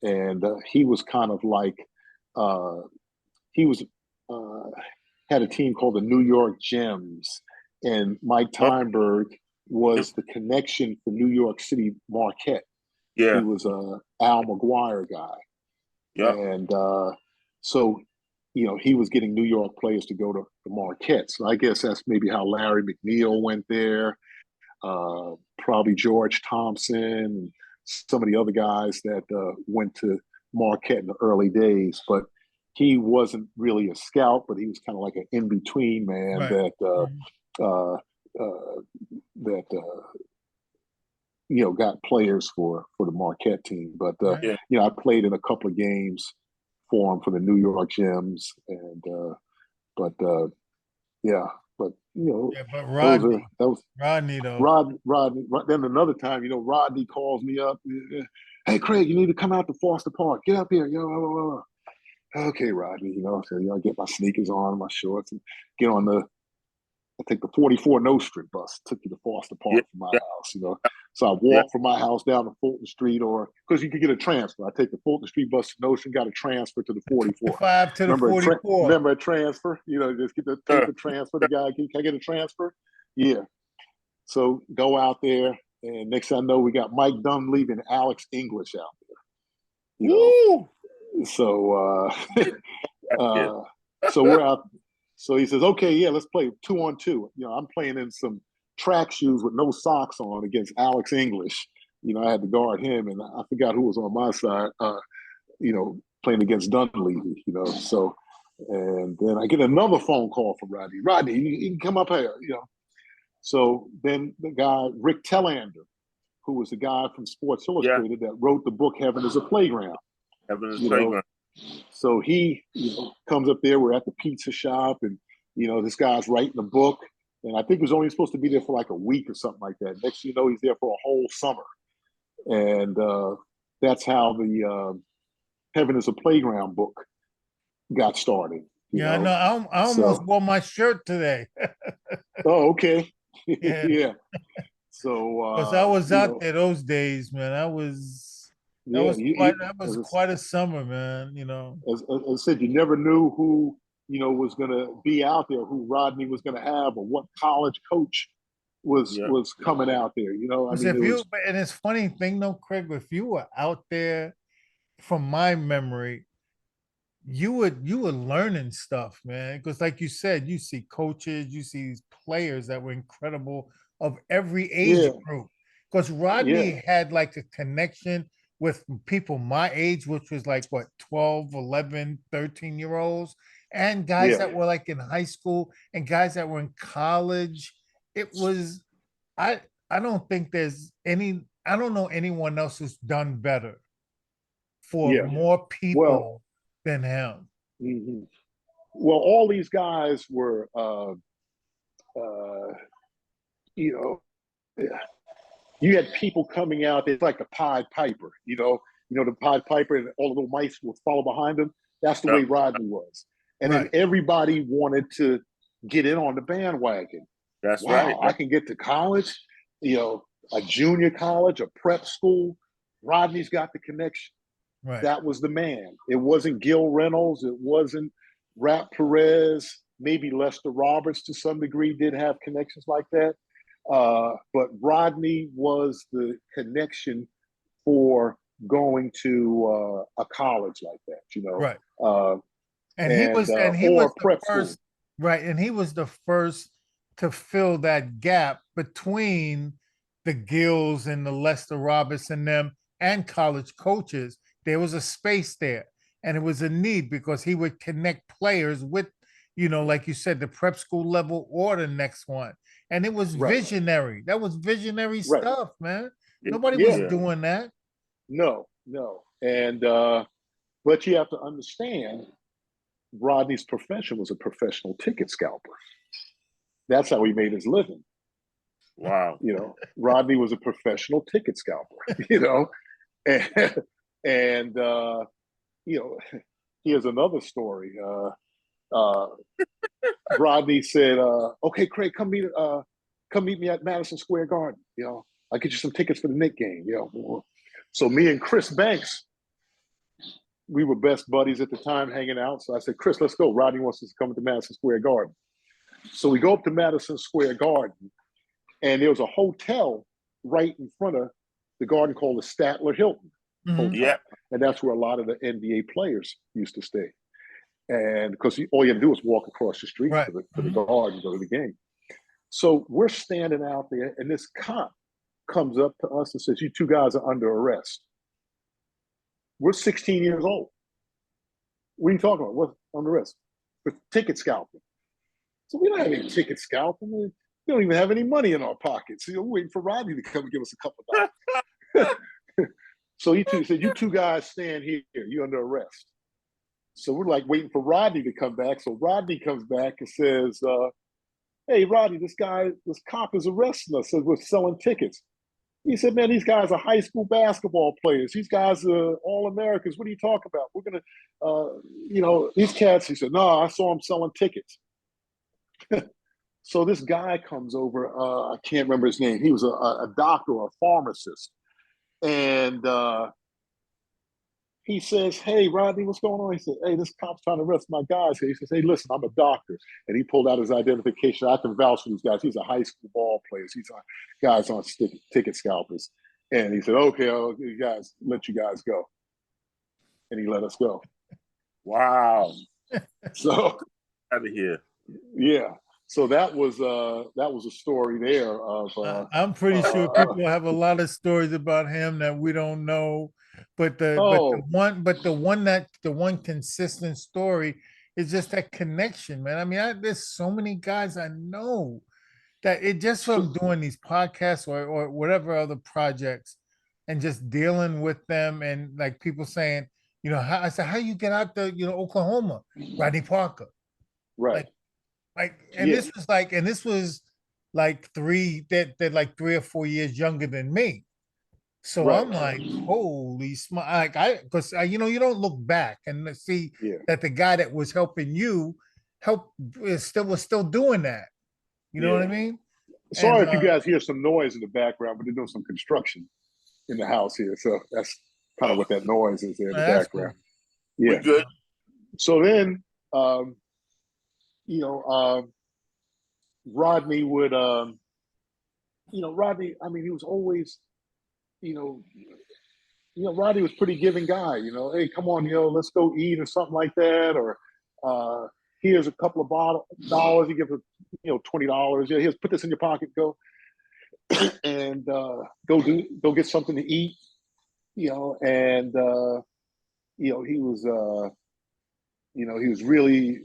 and he was kind of like he was had a team called the New York Gems, and Mike Teinberg was the connection for New York City Marquette. Yeah, he was a Al McGuire guy. Yeah, and so he was getting New York players to go to Marquette. So I guess that's maybe how Larry McNeil went there. Probably George Thompson, some of the other guys that went to Marquette in the early days, but he wasn't really a scout, but he was kind of like an in-between man. Right. That got players for the Marquette team. But I played in a couple of games for him for the New York Gems, and but Rodney, that was Rodney though. Rodney. Then another time, Rodney calls me up. Hey, Craig, you need to come out to Foster Park. Get up here, Okay, Rodney, so I get my sneakers on, my shorts, and get on I take the 44 Nostrand bus, took you to Foster Park from my house, So I walk from my house down to Fulton Street, or because you could get a transfer. I take the Fulton Street bus to Nostrand, got a transfer to the 44. 5 to the 44. Remember a transfer? Just get the paper transfer. The guy, can I get a transfer? Yeah. So go out there, and next thing I know, we got Mike Dunleavy and Alex English out there. Woo! So so we're out. So he says, okay, yeah, let's play 2-on-2. I'm playing in some track shoes with no socks on against Alex English. I had to guard him, and I forgot who was on my side, playing against Dunleavy, So, and then I get another phone call from Rodney. Rodney, you can come up here, So then the guy, Rick Tellander, who was the guy from Sports Illustrated that wrote the book Heaven is a Playground. Heaven is a Playground. So he comes up there. We're at the pizza shop, and this guy's writing a book. And I think he was only supposed to be there for like a week or something like that. Next thing you know, he's there for a whole summer. And that's how the Heaven is a Playground book got started. I know. I almost wore my shirt today. Oh, okay. Yeah. So because I was out there those days, man. That was quite a summer, man. As I said, you never knew who was going to be out there, who Rodney was going to have, or what college coach was coming out there. And it's funny thing though, Craig, if you were out there, from my memory, you were learning stuff, man. Because like you said, you see coaches, you see these players that were incredible of every age group. Because Rodney had like a connection with people my age, which was like what, 12, 11, 13-year-olds, and guys that were like in high school and guys that were in college. It was, I don't think there's I don't know anyone else who's done better for more people than him. Mm-hmm. Well, all these guys were, you had people coming out. It's like the Pied Piper, the Pied Piper, and all the little mice would follow behind him. That's the way Rodney was. And then everybody wanted to get in on the bandwagon. That's wow, right. I can get to college, a junior college, a prep school. Rodney's got the connection. Right. That was the man. It wasn't Gil Reynolds. It wasn't Rap Perez. Maybe Lester Roberts to some degree did have connections like that. But Rodney was the connection for going to a college like that, Right. And he was the first, school. right? And he was the first to fill that gap between the Gills and the Lester Roberts and them and college coaches. There was a space there, and it was a need because he would connect players with, like you said, the prep school level or the next one. And it was visionary. That was visionary stuff, man. Nobody was doing that. No. And but you have to understand, Rodney's profession was a professional ticket scalper. That's how he made his living. Wow. Rodney was a professional ticket scalper, and here's another story. Rodney said, okay, Craig, come meet me at Madison Square Garden. I'll get you some tickets for the Knicks game. So me and Chris Banks, we were best buddies at the time, hanging out. So I said, Chris, let's go. Rodney wants us to come to Madison Square Garden. So we go up to Madison Square Garden, and there was a hotel right in front of the garden called the Statler Hilton Hotel. Yeah. And that's where a lot of the NBA players used to stay. And because all you had to do was walk across the street to the garden, go to the game. So we're standing out there, and this cop comes up to us and says, you two guys are under arrest. We're 16 years old. What are you talking about? What's under arrest? For ticket scalping. So we don't have any ticket scalping. We don't even have any money in our pockets. We're waiting for Rodney to come and give us a couple of dollars. So he said, you two guys stand here. You're under arrest. So we're like waiting for Rodney to come back. So Rodney comes back and says, hey, Rodney, this cop is arresting us. Says we're selling tickets. He said, man, these guys are high school basketball players. These guys are All-Americans. What are you talking about? We're going to, these cats. He said, no, I saw them selling tickets. So this guy comes over. I can't remember his name. He was a doctor or a pharmacist. And he says, hey, Rodney, what's going on? He said, hey, this cop's trying to arrest my guys here. He says, hey, listen, I'm a doctor. And he pulled out his identification. I can vouch for these guys. He's a high school ball player. These guys aren't ticket scalpers. And he said, okay, I'll let you guys go. And he let us go. Wow. So out of here. Yeah. So that was a story there of I'm pretty sure people have a lot of stories about him that we don't know. But the one consistent story is just that connection, man. I mean, there's so many guys I know that it just from doing these podcasts or whatever other projects and just dealing with them and like people saying, I said, how you get out to Oklahoma? Rodney Parker. Right. This was like 3 or 4 years younger than me. So I'm like, holy smart! Because you don't look back and see that the guy that was helping you was still doing that. You know what I mean? Sorry if you guys hear some noise in the background, but they're doing some construction in the house here, so that's kind of what that noise is there in the background. Cool. Yeah. We're good. So then, Rodney would, Rodney. I mean, he was always. Rodney was a pretty giving guy, hey, come on, let's go eat or something like that. Or here's a couple of dollars. He gives $20. Yeah, here's put this in your pocket, go and go get something to eat, and he was he was really,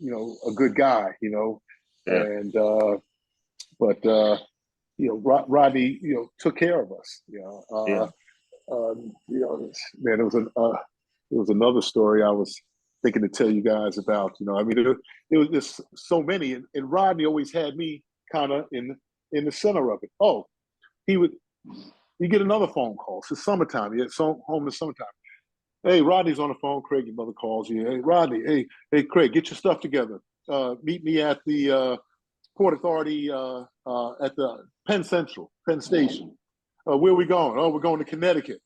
a good guy, and Rodney, took care of us, man, it was another story I was thinking to tell you guys about, I mean, there was just so many, and Rodney always had me kind of in the center of it. Oh, you get another phone call. It's summertime. Home in summertime. Hey, Rodney's on the phone. Craig, your mother calls you. Hey, Rodney. Hey, Craig, get your stuff together. Meet me at the Port Authority at the Penn Central, Penn Station. Where are we going? Oh, we're going to Connecticut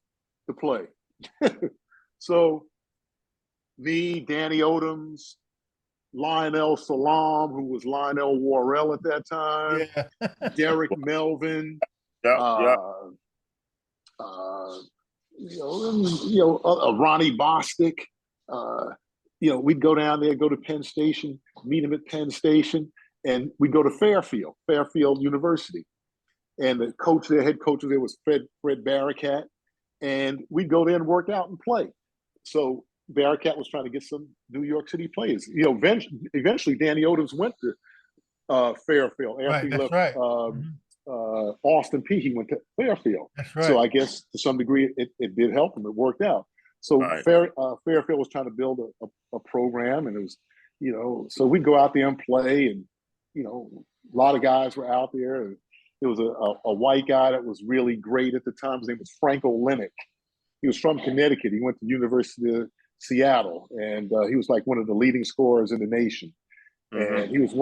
to play. So me, Danny Odoms, Lionel Salam, who was Lionel Worrell at that time, Yeah. Derek Melvin, Yeah, yeah. uh, Ronnie Bostic. Uh, we'd go down there, go to Penn Station, meet him at Penn Station, and we'd go to Fairfield University. And the coach there, head coach there was Fred Barakat, and we'd go there and work out and play. So Barakat was trying to get some New York City players. Eventually Danny Odoms went to Fairfield after Right. he That's left right. Mhm. Austin Peay. He went to Fairfield. That's So right. I guess to some degree it did help him. It worked out. So Right. Fairfield was trying to build a program, and it was, so we'd go out there and play, and a lot of guys were out there. And there was a white guy that was really great at the time. His name was Frank Olenek. He was from Connecticut. He went to University of Seattle, and he was like one of the leading scorers in the nation. And he was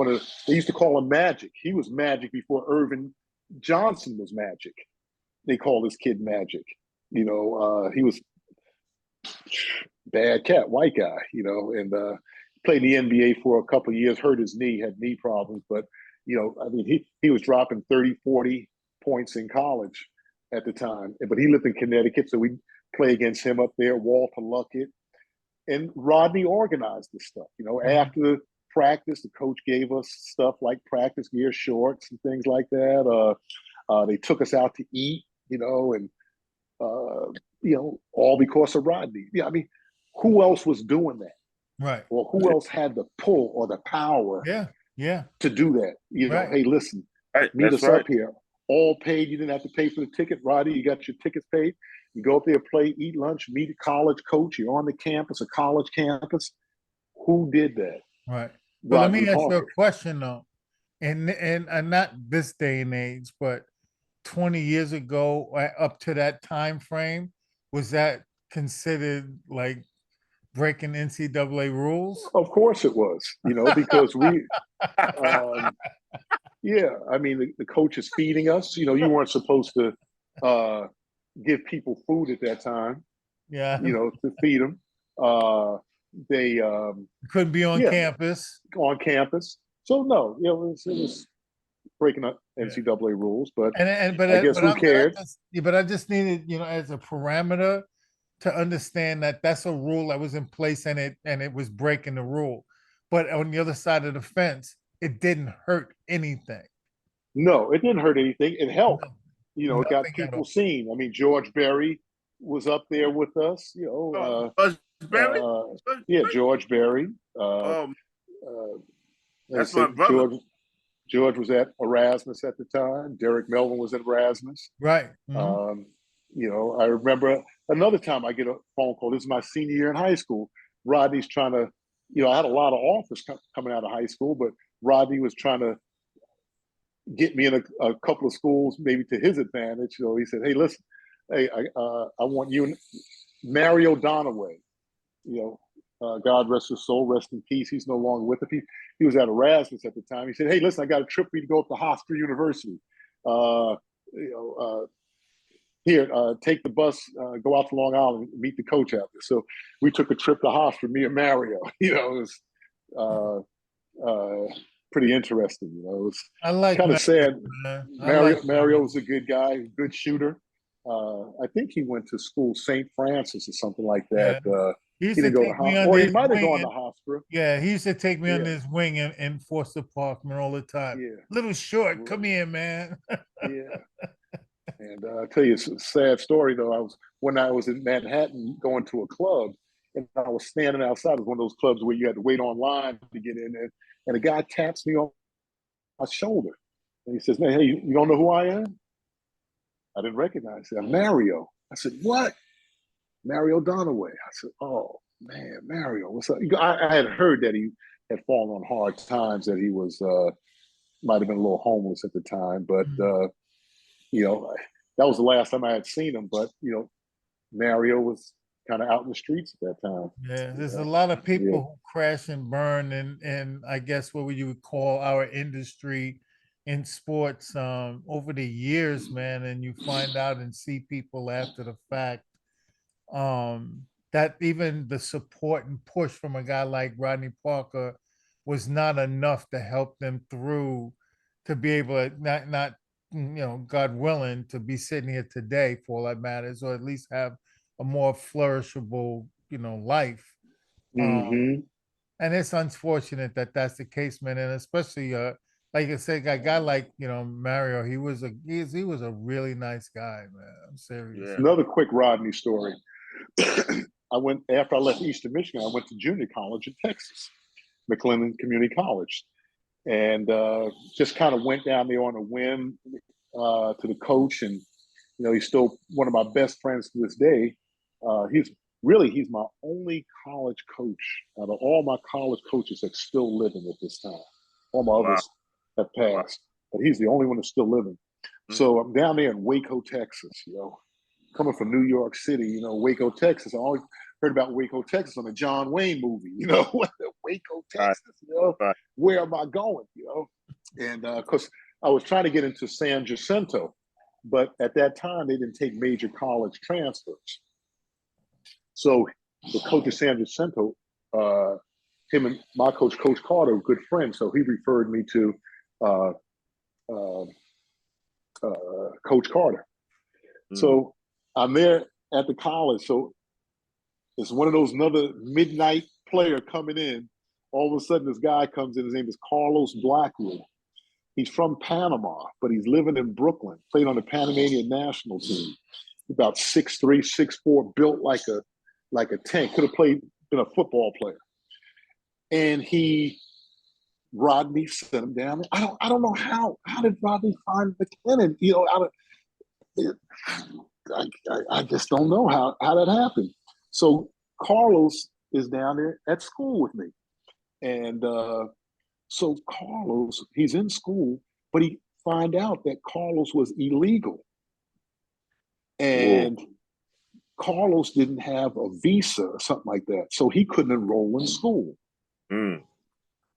they used to call him Magic. He was Magic before Irvin Johnson was Magic. They called this kid Magic. He was bad cat, white guy, and played in the NBA for a couple of years, hurt his knee, had knee problems. But, he was dropping 30, 40 points in college at the time. But he lived in Connecticut, so we'd play against him up there, Walter Luckett. And Rodney organized this stuff. After practice, the coach gave us stuff like practice gear, shorts, and things like that. They took us out to eat, and all because of Rodney. Yeah, I mean, who else was doing that, Right. or who else had the pull or the power Yeah. Yeah. to do that? Right. Hey, listen, Right. meet That's us right. up here. All paid. You didn't have to pay for the ticket, Rodney. You got your tickets paid. You go up there, play, eat lunch, meet a college coach. You're on the campus, a college campus. Who did that? Right. But let Rodney me ask you a Harper. question though. And not this day and age, but 20 years ago, up to that time frame, was that considered like breaking NCAA rules? Of course it was, because yeah, I mean, the coach is feeding us. You weren't supposed to give people food at that time, Yeah. to feed them. They, Couldn't be on yeah, campus. on campus. So no, it was breaking up Yeah. NCAA rules, but And but I guess who cared? but I just needed, as a parameter to understand that that's a rule that was in place and it was breaking the rule. But on the other side of the fence, it didn't hurt anything. No, it didn't hurt anything. It helped. No, It got nothing at people all. seen. I mean, George Berry was up there with us. Buzz Berry? Yeah, George Berry. Um, Uh, like I that's my said, brother. George was at Erasmus at the time. Derek Melvin was at Erasmus. Right. I remember another time I get a phone call. This is my senior year in high school. Rodney's trying to, I had a lot of offers coming out of high school, but Rodney was trying to get me in a couple of schools, maybe to his advantage. So he said, "Hey, listen, hey, I want you and Mario Donaway. God rest his soul, rest in peace. He's no longer with us. He was at Erasmus at the time. He said, "Hey, listen, I got a trip for you to go up to Hofstra University. Uh, Here, take the bus, go out to Long Island, and meet the coach out there." So we took a trip to Hofstra, me and Mario. It was pretty interesting. It was I like kind of Mario, sad. man. I Mario like Mario Mario. was a good guy, good shooter. I think he went to school St. Francis or something like that. Yeah. He used He to didn't go to take me or under he his might have wing gone to Hofstra. yeah, he used to take me under Yeah, his wing in Forster Parkman all the time. yeah, Little short, come right. here, man. Yeah. And I'll tell you a sad story though. When I was in Manhattan going to a club, and I was standing outside of one of those clubs where you had to wait online to get in there, and a guy taps me on my shoulder, and he says, "Man, hey, you don't know who I am?" I didn't recognize him. Mario. I said, "What?" Mario Donaway. I said, "Oh man, Mario, what's up?" I had heard that he had fallen on hard times, that he was might have been a little homeless at the time, but you know, that was the last time I had seen him. But Mario was kind of out in the streets at that time. Yeah, there's a Yeah. lot of people Yeah. who crash and burn and I guess what would you would call our industry in sports over the years, man, and you find out and see people after the fact that even the support and push from a guy like Rodney Parker was not enough to help them through to be able to not God willing to be sitting here today for all that matters, or at least have a more flourishable life. Hmm. And it's unfortunate that that's the case, man, and especially like I said, a guy like Mario, he was a really nice guy, man. I'm serious. Yeah. Another quick Rodney story. I went after I left Eastern Michigan. I went to junior college in Texas, McLennan Community College, and just kind of went down there on a whim to the coach, and he's still one of my best friends to this day. He's my only college coach out of all my college coaches that's still living at this time. All my Wow. others have passed, but he's the only one that's still living. Mm. So I'm down there in Waco, Texas. Coming from New York City, Waco, Texas. I always heard about Waco, Texas on the John Wayne movie. Waco, Texas. Right. Where am I going? And because I was trying to get into San Jacinto, but at that time they didn't take major college transfers. So the coach of San Jacinto, him and my coach, Coach Carter, were good friends. So he referred me to Coach Carter. Mm. So I'm there at the college. So it's one of those another midnight player coming in. All of a sudden, this guy comes in. His name is Carlos Blackwood. He's from Panama, but he's living in Brooklyn. Played on the Panamanian national team. About 6'3", 6'4", built like a tank. Could have been a football player. And Rodney sent him down. I don't know how. How did Rodney find McLennan? I just don't know how that happened. So Carlos is down there at school with me. And so Carlos, he's in school, but he find out that Carlos was illegal. And Carlos didn't have a visa or something like that. So he couldn't enroll in school. Mm.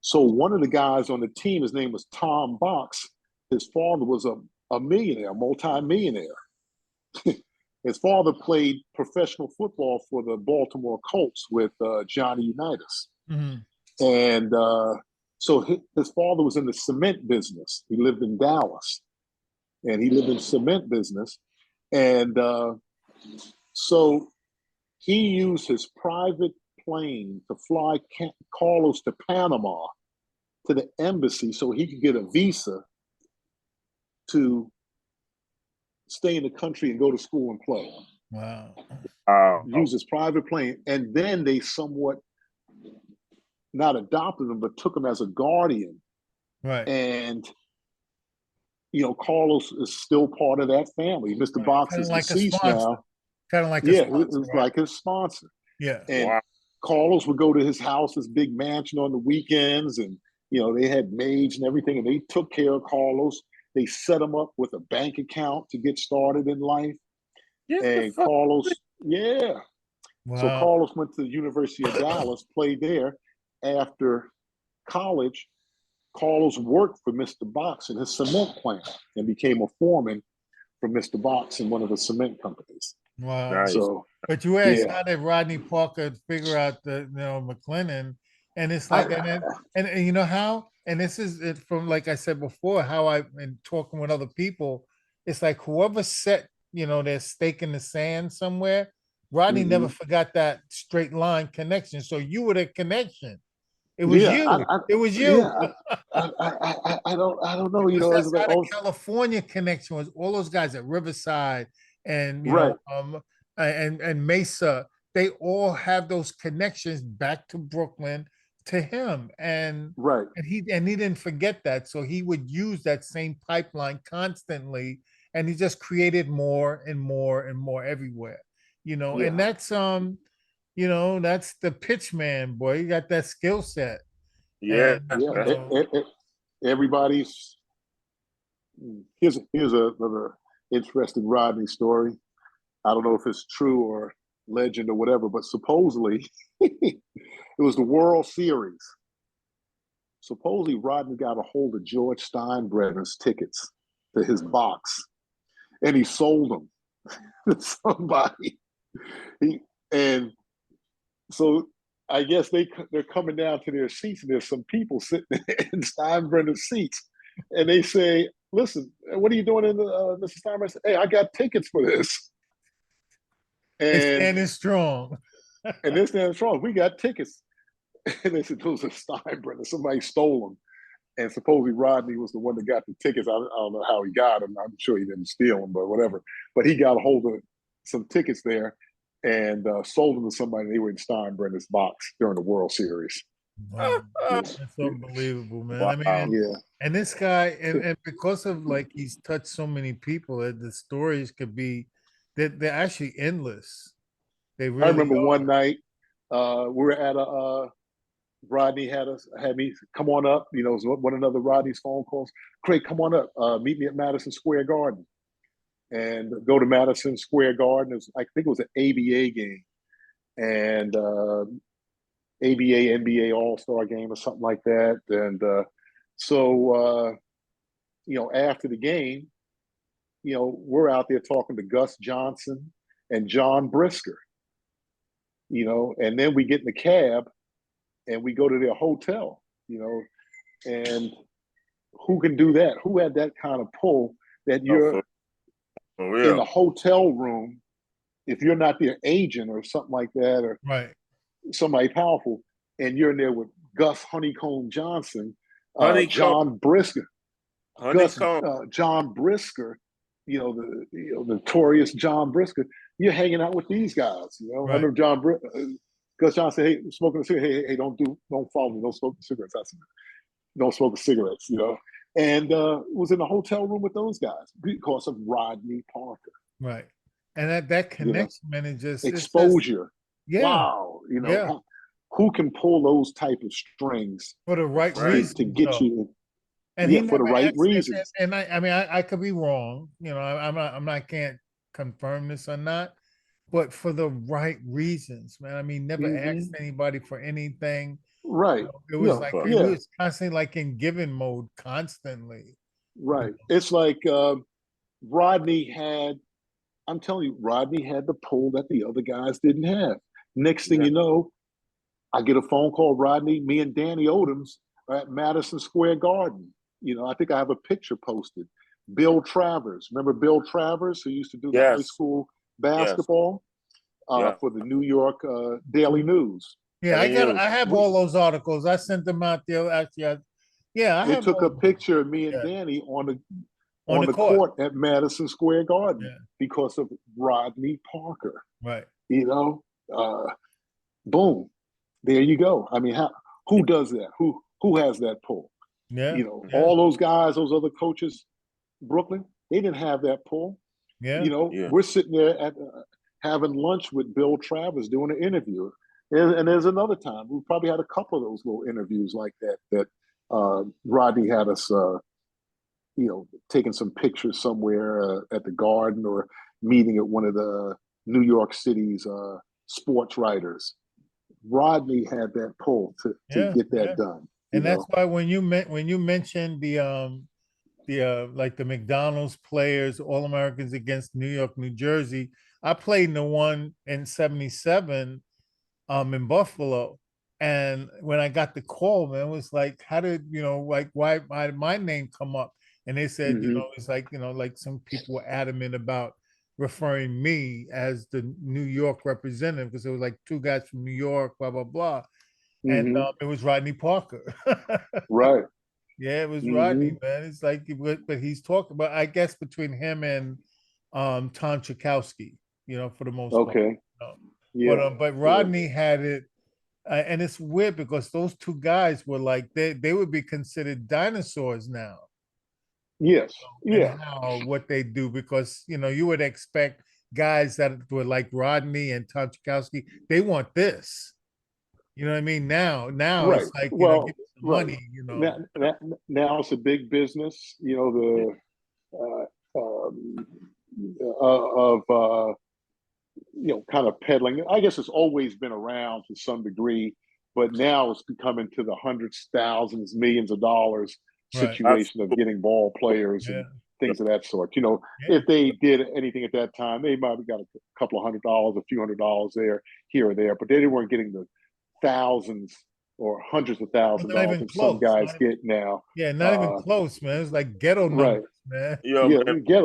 So one of the guys on the team, his name was Tom Box. His father was a millionaire, multi-millionaire. His father played professional football for the Baltimore Colts with Johnny Unitas. Mhm. And so his father was in the cement business. He lived in Dallas, and he lived in cement business. And so he used his private plane to fly Carlos to Panama to the embassy so he could get a visa to stay in the country and go to school and play. Wow. Use his private plane. And then they somewhat not adopted him, but took him as a guardian. Right. And, Carlos is still part of that family. Mr. Right. Box Kinda is like a deceased sponsor. now. Kind of like a Yeah, sponsor, it was right? like his sponsor. Yeah. And Wow. Carlos would go to his house, his big mansion on the weekends, and they had maids and everything, and they took care of Carlos. They set him up with a bank account to get started in life. And Carlos, yeah. So Wow. Carlos went to the University of Dallas, played there. After college, Carlos worked for Mr. Box in his cement plant and became a foreman for Mr. Box in one of the cement companies. Wow. Nice. So, But you asked yeah. how did Rodney Parker figure out the McLennan, and it's like and you know how, and this is it from like I said before, how I've been talking with other people. It's like whoever set their stake in the sand somewhere. Rodney never forgot that straight line connection. So you were the connection. It was you. It was you. I don't know. Because It's that's like, how the California connection was. All those guys at Riverside and Right. and Mesa, they all have those connections back to Brooklyn to him. And right. he didn't forget that. So he would use that same pipeline constantly, and he just created more and more and more everywhere. Yeah. And that's that's the pitch man, boy. You got that skill set. Yeah. And, Yeah. Everybody's here's another interesting Rodney story. I don't know if it's true or legend or whatever, but supposedly it was the World Series. Supposedly Rodney got a hold of George Steinbrenner's tickets to his box, and he sold them to somebody. And so I guess they're coming down to their seats, and there's some people sitting in Steinbrenner's seats, and they say, "Listen, what are you doing in the Mr. Steinbrenner?" Said, "Hey, I got tickets for this." It's And standing strong. this stands wrong. We got tickets. And they said those are Steinbrenner. Somebody stole them. And supposedly Rodney was the one that got the tickets. I don't know how he got them. I'm sure he didn't steal them, but whatever. But he got a hold of some tickets there and sold them to somebody. They were in Steinbrenner's box during the World Series. Wow. Yeah. That's unbelievable, man. Wow. I mean, Yeah. and this guy, and because of like he's touched so many people, the stories could be that they're actually endless. They I really remember one are. night we were at Rodney had me come on up. You know, it was one another Rodney's phone calls. Craig, come on up. Meet me at Madison Square Garden. And go to Madison Square Garden. I think it was an ABA game, and ABA NBA All Star game or something like that. And you know, after the game, you know, we're out there talking to Gus Johnson and John Brisker. You know, and then we get in the cab and we go to their hotel. You know, and who can do that? Who had that kind of pull that you're for in a real. hotel room if you're not their agent or something like that, or Right. somebody powerful, and you're in there with Gus Honeycomb Johnson, Honeycomb. John Brisker, Honeycomb. John Brisker, you know, the notorious John Brisker. You're hanging out with these guys. You know, I Right. remember Gus Johnson said, "Hey, smoking a cigarette. Hey, don't follow me. Don't smoke cigarettes. Don't smoke cigarettes." You know, and was in a hotel room with those guys because of Rodney Parker. Right. And that You know, connection, man, it's just exposure. yeah, Wow. You yeah. know, who can pull those type of strings For the right Right. reasons, to get though. you in? And he Yeah, for the never right asked, reasons. and I mean, I could be wrong. You know, I'm not can't confirm this or not, but for the right reasons, man. I mean, never asked Mm-hmm. anybody for anything. You Right. know, it was Yeah. like he Yeah. was constantly like in giving mode constantly. You Right. It's like Rodney had, I'm telling you, Rodney had the pull that the other guys didn't have. Next thing Yeah. you know, I get a phone call, Rodney, me and Danny Odoms are at Madison Square Garden. You know, I think I have a picture posted. Bill Travers. Remember Bill Travers, who used to do the high Yes. school Yes. basketball Yeah. for the New York Daily News? Yeah, I have We all those articles. I sent them out there. Actually, yeah, I They have took all a of them. picture of me and Yeah, Danny on on the the court. court at Madison Square Garden Yeah, because of Rodney Parker. right. You know, boom, there you go. I mean, who does that? Who has that pull? Yeah, You know, yeah, all those guys, those other coaches, Brooklyn, they didn't have that pull. yeah. You know, Yeah. we're sitting there at having lunch with Bill Travers doing an interview, and there's another time we probably had a couple of those little interviews like that Rodney had us, you know, taking some pictures somewhere at the Garden or meeting at one of the New York City's sports writers. Rodney had that pull to Yeah, get yeah. that done. You And that's know. why when you mentioned the like the McDonald's players, All Americans against New York, New Jersey, I played in the one in '77 in Buffalo. And when I got the call, man, it was like, how did like why did my name come up? And they said, Mm-hmm. it's like, like some people were adamant about referring me as the New York representative because it was like two guys from New York, blah blah blah, and Mm-hmm. it was Rodney Parker. Right. Yeah, it was Mm-hmm. Rodney, man. It's like, but he's talking about, I guess, between him and Tom Chakowski, for the most part. Okay. You know? Yeah. But Yeah. Rodney had it, and it's weird because those two guys were like they would be considered dinosaurs now, Yes. and Yeah. how what they do because you would expect guys that were like Rodney and Tom Chakowski, they want this. You know what I mean? Now Right. it's like give Well. me some Right. money. Now it's a big business. You know, the of kind of peddling. I guess it's always been around to some degree, but now it's becoming to the hundreds, thousands, millions of dollars Right. situation of getting ball players Yeah. and things of that sort. Yeah. If they did anything at that time, they might have got a couple of $100, a few $100 there, here or there, but they weren't getting the thousands or hundreds of thousands of Not dollars even that some close. guys get now. Yeah, not even close, man. It's like ghetto Right. numbers, man. Yo, Yeah, man, you get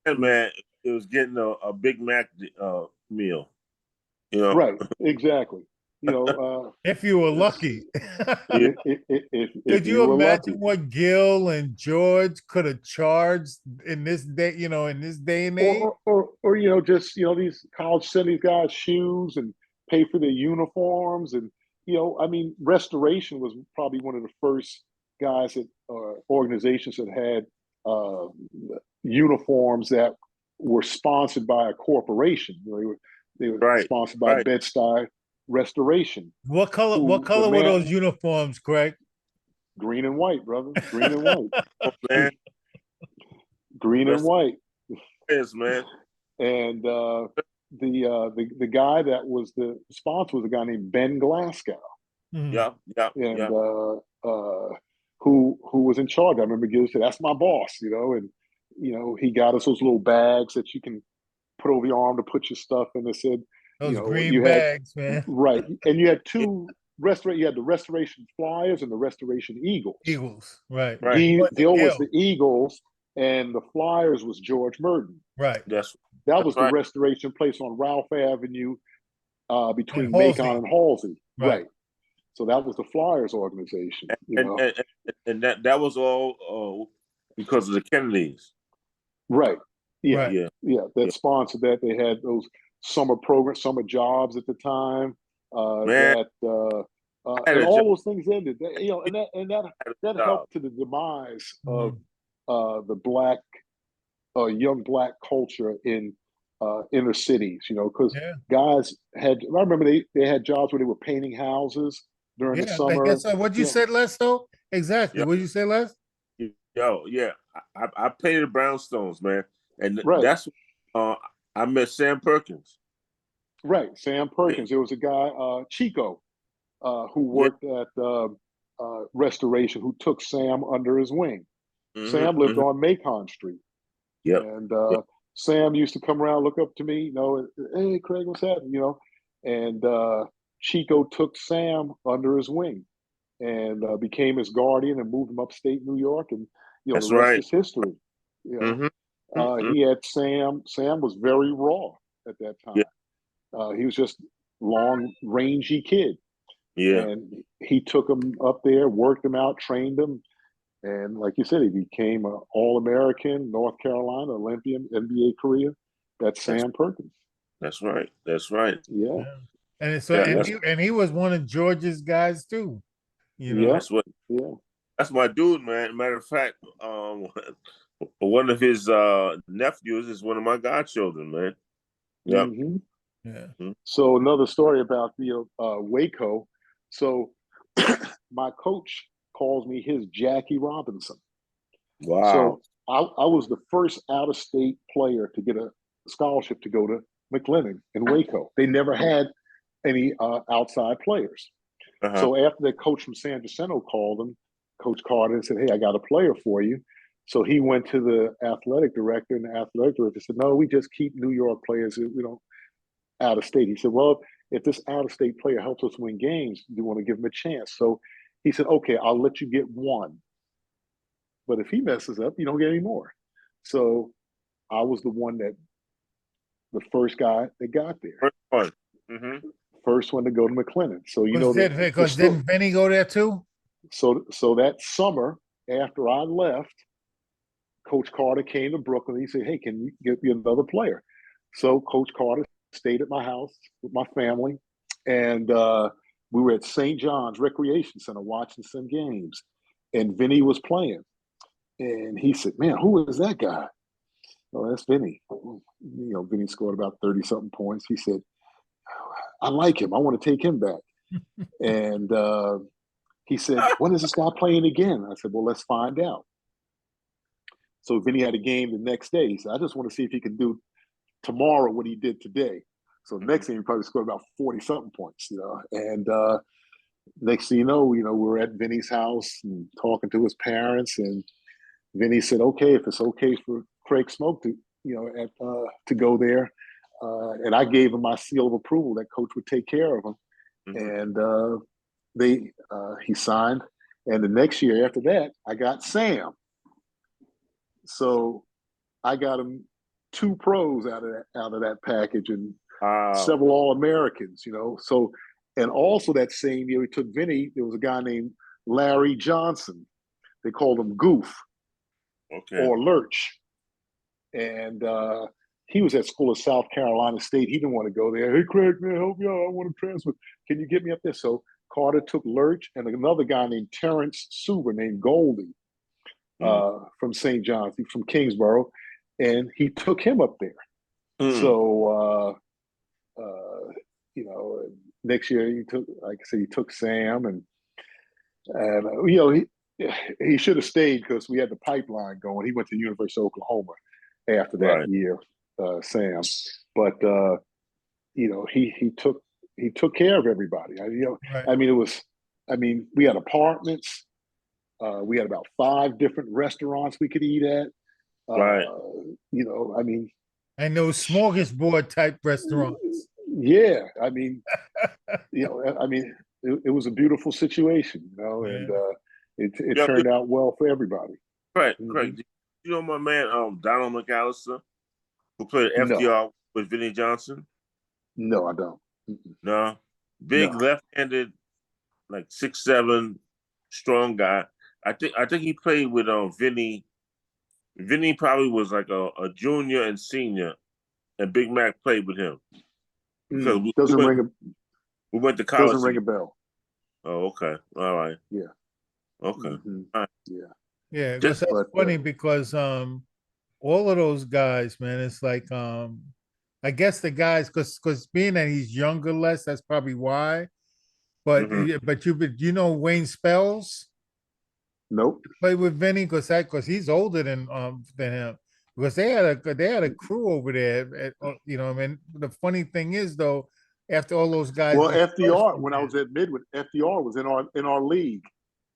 them. man, it was getting a Big Mac meal. Right, exactly. If you were lucky. Yeah, Could if you you were imagine lucky. what Gil and George could have charged in this day, in this day and age? Or just these college send these guys shoes and pay for their uniforms. And I mean, Restoration was probably one of the first guys that organizations that had uh, uniforms that were sponsored by a corporation. They were right, sponsored by right. Bed-Stuy Restoration, What color? What who the color were man those uniforms, Craig? green and white, brother, green and white, Oh, man, green and rest white. is, man. And the guy that was the sponsor was a guy named Ben Glasgow, Mhm. Yeah, yeah, and yeah. who was in charge. I remember Gil said, "That's my boss," and he got us those little bags that you can put over your arm to put your stuff in. It said, Those green you had bags, man. right, and you had Yeah, two restaurant. You had the Restoration Flyers and the Restoration Eagles. Eagles, right? right. Wasn't Gil was Gil, the Eagles, and the Flyers was George Merton. right? That's That that's was the right. restoration place on Ralph Avenue And between Macon Halsey, and Halsey. right? Right. So that was the Flyers organization, And that was all because of the Kennedys. Right. Yeah. Right. Yeah, Yeah. yeah. That sponsored that. They had those summer programs, summer jobs at the time. Man, I had And a job. all those things ended. And that Job. helped to the demise of Mhm. the young black culture in inner cities, because Yeah, guys I remember they had jobs where they were painting houses during the yeah. I summer. guess what you You know, said, Les. Though exactly. Yeah, What you say, Les? yo, yeah. I painted brownstones, man, and right, that's uh I met Sam Perkins. right. Sam Yeah, Perkins. There was a guy, Chico, who yeah. worked at Restoration, who took Sam under his wing. Hmm, Sam lived hmm. on Macon Street, Yep. and Yep. Sam used to come around, look up to me, hey Craig, what's happening, and Chico took Sam under his wing and became his guardian and moved him upstate New York, and the That's rest right. is history. You Hmm, he had Sam. Sam was very raw at that yeah, time. He was just long, rangy kid, yeah. and he took him up there, worked him out, trained him, and like you said, he became an All-American, North Carolina Olympian, NBA career. That's That's Sam Perkins. that's right. That's right. Yeah, Yeah. And so, Yeah, and that's he was one of George's guys too. You know. yeah, that's what yeah. that's my dude, man. Matter of fact, one of his nephews is one of my godchildren, man. Yep. Hmm. Yeah. Mhm. So another story about Waco. So my coach calls me his Jackie Robinson. Wow. So I was the first out of state player to get a scholarship to go to McLennan in Waco. They never had any outside players. Uh-huh. So after the coach from San Jacinto called him, Coach Carter, and said, "Hey, I got a player for you." So he went to the athletic director, and the athletic director said, "No, we just keep New York players. We don't out of state." He said, "Well, if this out of state player helps us win games, do you want to give him a chance?" So he said, "Okay, I'll let you get one. But if he messes up, you don't get any more." So I was the first guy that got there, First one. Hmm. first one to go to McLennan. So the Because story. didn't Benny go there too? So that summer after I left, Coach Carter came to Brooklyn. He said, "Hey, can you get me another player?" So Coach Carter stayed at my house with my family, and we were at St. John's Recreation Center watching some games, and Vinny was playing. And he said, "Man, who is that guy?" "Oh, that's Vinny." Vinny scored about 30 something points. He said, "I like him. I want to take him back." And he said, "When is this guy playing again?" I said, "Well, let's find out." So Vinny had a game the next day. He said, "I just want to see if he can do tomorrow what he did today." So next thing, he probably scored about 40 something points, you know. And next thing you know, we're at Vinny's house and talking to his parents, and Vinny said, "Okay, if it's okay for Craig Smoak to, you know, to go there," and I gave him my seal of approval that coach would take care of him, and he signed. And the next year after that, I got Sam. So I got him 2 pros out of that package and several All-Americans, you know. So, and also that same year, he took Vinny. There was a guy named Larry Johnson. They called him Goof or Lurch, and he was at school at South Carolina State. He didn't want to go there. Hey, Craig, man, help me out. I want to transfer. Can you get me up there? So Carter took Lurch and another guy named Terrence Suber, named Goldie, from St. John's, from Kingsborough, and he took him up there. So, you know, next year he took, like I said, he took Sam, and you know, he should have stayed because we had the pipeline going. He went to the University of Oklahoma after that year, Sam. But you know, he took care of everybody. You know, I mean, we had apartments. We had about 5 different restaurants we could eat at. You know, I mean, and those smorgasbord type restaurants. Yeah, I mean, you know, I mean, it was a beautiful situation, you know, and it turned out well for everybody. Right. You know my man, Donald McAllister, who played FDR with Vinnie Johnson? No, I don't. No, big left-handed, like 6'7", strong guy. I think he played with Vinny. Vinny probably was like a junior and senior, and Big Mac played with him. Because we went to college. Doesn't ring a bell. Oh, okay. All right. Yeah. Okay. All right. Yeah. Yeah, that's funny because all of those guys, man, it's like I guess the guys, because being that he's younger, less, that's probably why. But you know Wayne Spells? Nope. Play with Vinny because he's older than him. Because they had a crew over there. You know, I mean, the funny thing is though, after all those guys. Well, FDR, when I was at Midwood, FDR was in our league.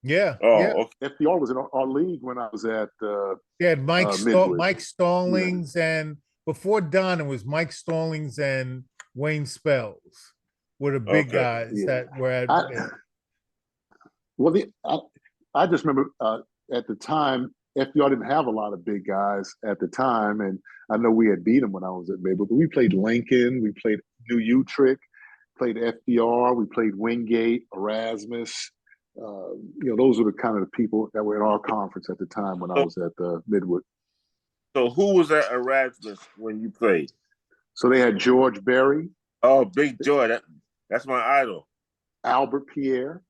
Yeah. Okay. FDR was in our league when I was at. They had Mike Stallings, and before Don, it was Mike Stallings and Wayne Spells were the big guys that were at. Well, I just remember at the time, FDR didn't have a lot of big guys at the time, and I know we had beat them when I was at Midwood. But we played Lincoln, we played New Utrecht, played FDR, we played Wingate, Erasmus. You know, those were the kind of the people that were in our conference at the time when I was at Midwood. So who was at Erasmus when you played? So they had George Berry. Oh, Big George. That's my idol. Albert Pierre.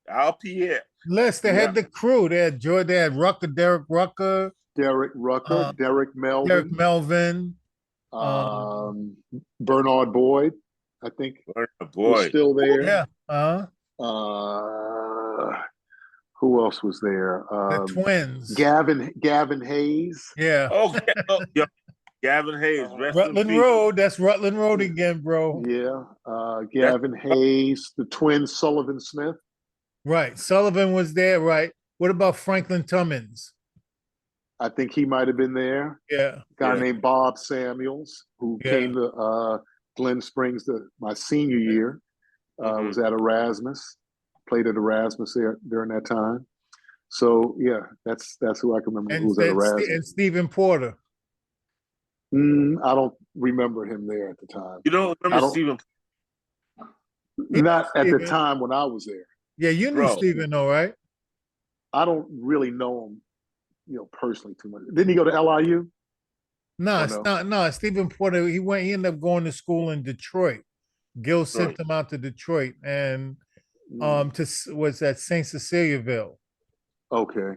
Al Pierre. Les, they had the crew. They had George, they had Derek Rucker. Derek Melvin. Bernard Boyd, I think, was still there. Yeah. Who else was there? The twins. Gavin Hayes. Yeah. Yeah. Gavin Hayes. Rutland Road. That's Rutland Road again, bro. Yeah. Gavin Hayes. The twins, Sullivan Smith. Right. Sullivan was there. Right. What about Franklin Tummins? I think he might have been there. Yeah. A guy named Bob Samuels, who came to Glen Springs my senior year, was at Erasmus, played at Erasmus there during that time. So yeah, that's who I can remember who was at Erasmus. And Stephen Porter. I don't remember him there at the time. You don't remember Stephen? Not at the time when I was there. Yeah, you knew Stephen, though, right? I don't really know him, you know, personally too much. Didn't he go to LIU? No, Stephen Porter, he ended up going to school in Detroit. Gil sent him out to Detroit and was at St. Ceciliaville. Okay.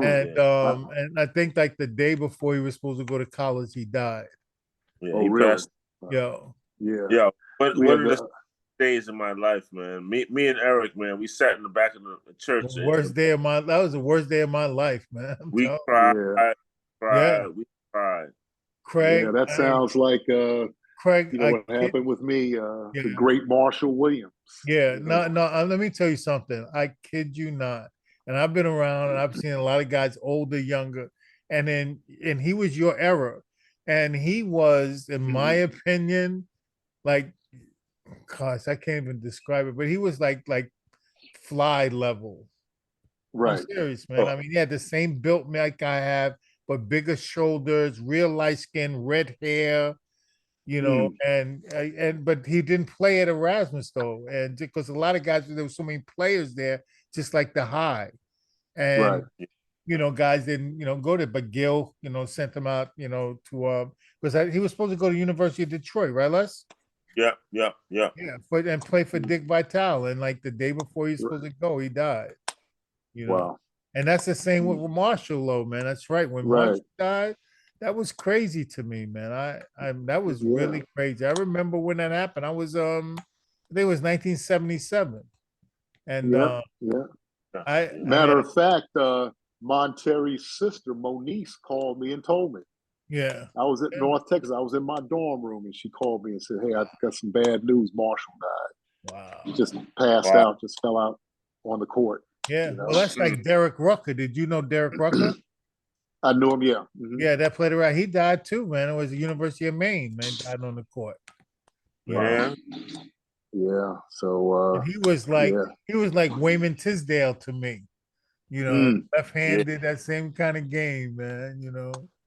And and I think like the day before he was supposed to go to college, he died. Yeah, he passed. Yeah. One of the days in my life, man. Me and Eric, man, we sat in the back of the church. That was the worst day of my life, man. We cried. We cried. Craig. Yeah, that sounds like Craig, You know what happened with me? yeah. The great Marshall Williams. Yeah, You know? no. Let me tell you something. I kid you not. And I've been around, and I've seen a lot of guys, older, younger, and he was your era, and he was, in my opinion, like, gosh, I can't even describe it, but he was like fly level. I'm Right. serious, man. I mean, he had the same built like I have, but bigger shoulders, real light skin, red hair, and but he didn't play at Erasmus though, and because a lot of guys, there were so many players there, just like the high, Right. and guys didn't go there, but Gil sent him out to because he was supposed to go to University of Detroit, right, Les? Yeah, yeah, yeah. Yeah, and play for Dick Vitale, and like the day before he was supposed to go, he died. You know, Wow. and that's the same with Marshall, though, man. That's right. When Right. Marshall died, that was crazy to me, man. I that was Yeah. really crazy. I remember when that happened. I think it was 1977, and Yeah. Yeah. I mean, Matter of fact, Monterey's sister Moniece called me and told me. yeah, I was at yeah. North Texas. I was in my dorm room, and she called me and said, "Hey, I got some bad news. Marshall died. Wow, He just passed Wow. out. Just fell out on the court." yeah. You know? Well, that's like Derek Rucker. Did you know Derek Rucker? I knew him. Yeah. Mm-hmm. Yeah, that played around. He died too, man. It was the University of Maine, man. Died on the court. Yeah. Yeah. And So yeah. he was like Wayman Tisdale to me. Yeah. Left-handed, that same kind of game, man.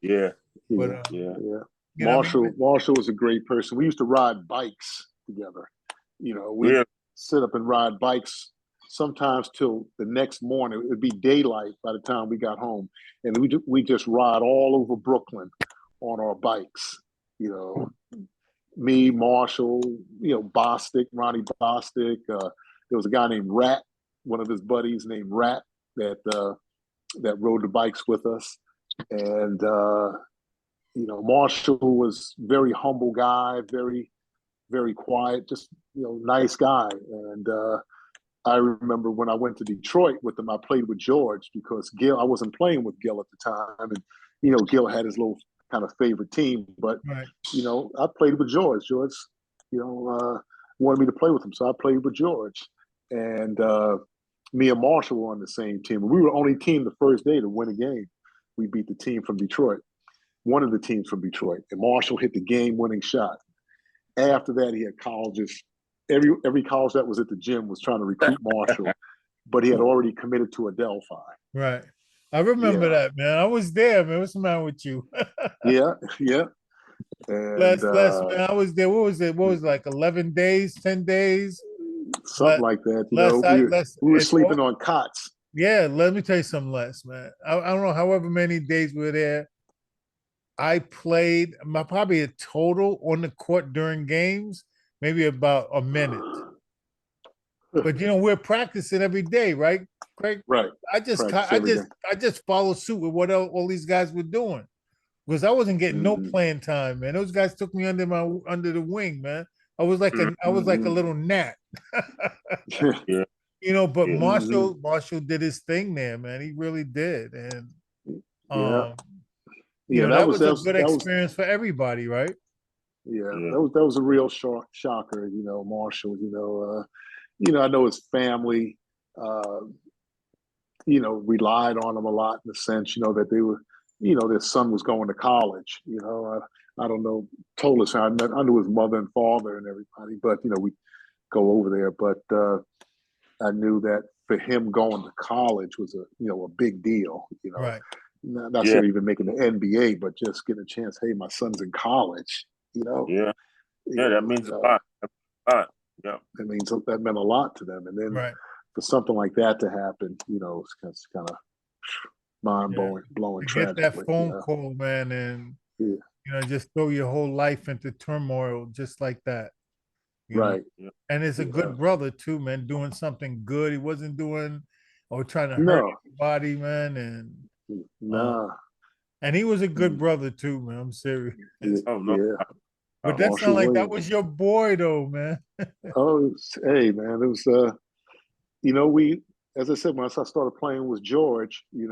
Yeah. But Yeah. Yeah. Yeah. I mean, Marshall was a great person. We used to ride bikes together. We Really. sit up and ride bikes sometimes till the next morning. It'd be daylight by the time we got home, and we just ride all over Brooklyn on our bikes. Me, Marshall, Bostic, Ronnie Bostic. There was a guy named Rat, one of his buddies named Rat that rode the bikes with us, and Marshall was very humble guy, very very quiet, just nice guy. And I remember when I went to Detroit with him, I played with George because I wasn't playing with Gil at the time, and Gil had his little kind of favorite team, but right. I played with George. George, wanted me to play with him, so I played with George, and me and Marshall were on the same team. We were the only team the first day to win a game. We beat the team from Detroit, one of the teams from Detroit, and Marshall hit the game-winning shot. After that, he had colleges. Every college that was at the gym was trying to recruit Marshall, but he had already committed to Adelphi. Right. I remember that, man. I was there, man. What's the matter with you? Yeah, yeah. And less, man. I was there. What was it? What was it, like 11 days, 10 days? Something like that. We were sleeping on cots. Yeah, let me tell you something, less, man. I don't know, however many days we were there. I played probably a total on the court during games, maybe about a minute. But we're practicing every day, right, Craig? Right. I just follow suit with what all these guys were doing because I wasn't getting no playing time, man. Those guys took me under the wing, man. I was like a little gnat. Yeah. But Marshall did his thing there, man. He really did, and that was a good experience for everybody, right? Yeah, that was a real shocker. Marshall. I know his family, relied on him a lot in the sense, that they were, their son was going to college. I don't know, told us I knew his mother and father and everybody, but we go over there. But I knew that for him going to college was a big deal. Right. Not even making the NBA, but just getting a chance. Hey, my son's in college. Yeah, that means a lot. Yeah, that meant a lot to them. And then for something like that to happen, it's kind of mind blowing. To get that phone call, man, and just throw your whole life into turmoil just like that. Right. And it's a good brother too, man, doing something good. He wasn't doing or trying to hurt anybody, man. And and he was a good brother too, man. I'm serious. Oh no. But that sounded like that was your boy though, man. Hey man, it was we, as I said, when I started playing with George, we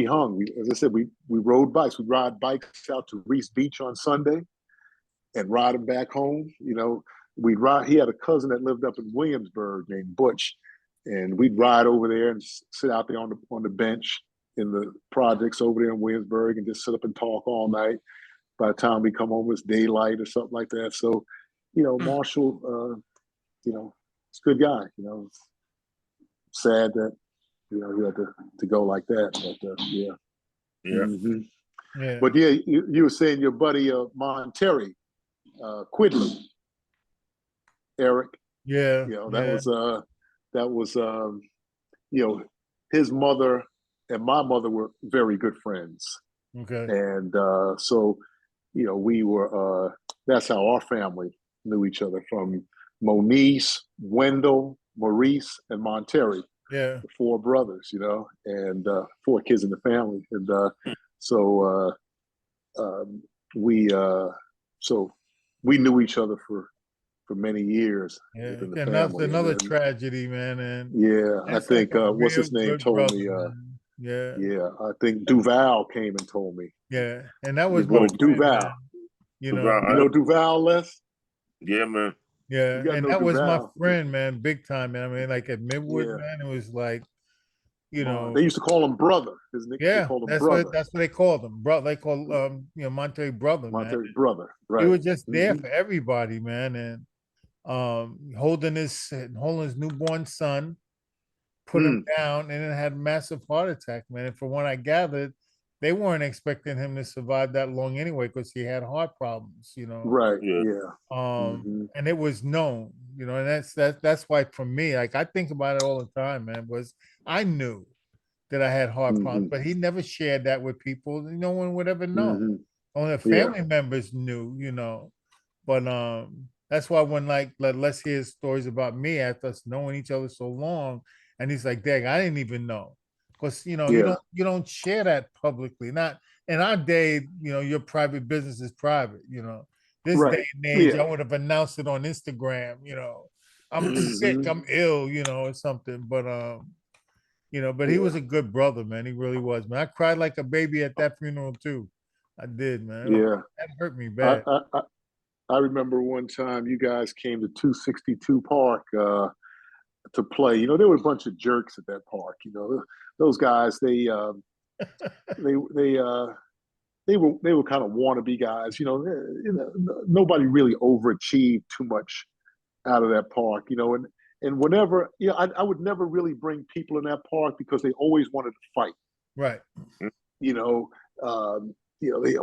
hung. As I said, we rode bikes. We'd ride bikes out to Reese Beach on Sunday, and ride him back home. You know, we'd ride. He had a cousin that lived up in Williamsburg named Butch, and we'd ride over there and sit out there on the bench in the projects over there in Williamsburg and just sit up and talk all night. By the time we come home, it's daylight or something like that. So, you know, Marshall, you know, it's a good guy. You know, it's sad that you know he had to go like that, but yeah. Yeah. Mm-hmm. Yeah. But yeah, you were saying your buddy Monterey, Quidley, Eric. Yeah. You know, Yeah. that was you know, his mother and my mother were very good friends. Okay. And so, you know, we were that's how our family knew each other, from Moniece, Wendell, Maurice, and Monterey. Yeah. The four brothers, you know, and four kids in the family. And so we so we knew each other for many years Yeah. within the And that's family. another And then, tragedy, man. And yeah, I that's think like a what's real his name good told brother, me. man. Yeah. Yeah, I think Duval came and told me. Yeah. And that Your was my boy friend, Duval. man. You know. Duval, You know Duval, Les? yeah, man. Yeah. You gotta And know that was my Duval. friend, man, big time, man. I mean, like at Midwood, Yeah. man, it was like, you know, They used to call him brother. They yeah, called him that's brother. what they called him, bro. They called you know, Monterey brother, man. Monterey brother, He right. was just there Mhm. for everybody, man, and holding his newborn son, put him down, and then had a massive heart attack, man. And from what I gathered, they weren't expecting him to survive that long anyway, because he had heart problems, you know. Right, Yeah. yeah. Mhm. And it was known, you know, and that's why for me, like I think about it all the time, man, was I knew that I had heart problems, Mhm. but he never shared that with people. No one would ever know. Mhm. Only the Yeah. family members knew, you know. But that's why when like let's hear stories about me after us knowing each other so long, and he's like, "Dang, I didn't even know," because you know Yeah. you don't share that publicly. Not in our day, you know, your private business is private. You know, this Right. day and age, I Yeah. would have announced it on Instagram. You know, I'm sick, Mhm. I'm ill, you know, or something. But you know, but he was Yeah. a good brother, man. He really was, man. I cried like a baby at that funeral too. I did, man. Yeah. That hurt me I, bad. I I I remember one time you guys came to 262 Park to play. You know, there were a bunch of jerks at that park. You know, those guys. They they uh, they were kind of wannabe guys. You know, nobody really overachieved too much out of that park. You know, and whenever I would never really bring people in that park because they always wanted to fight. Right. You know, they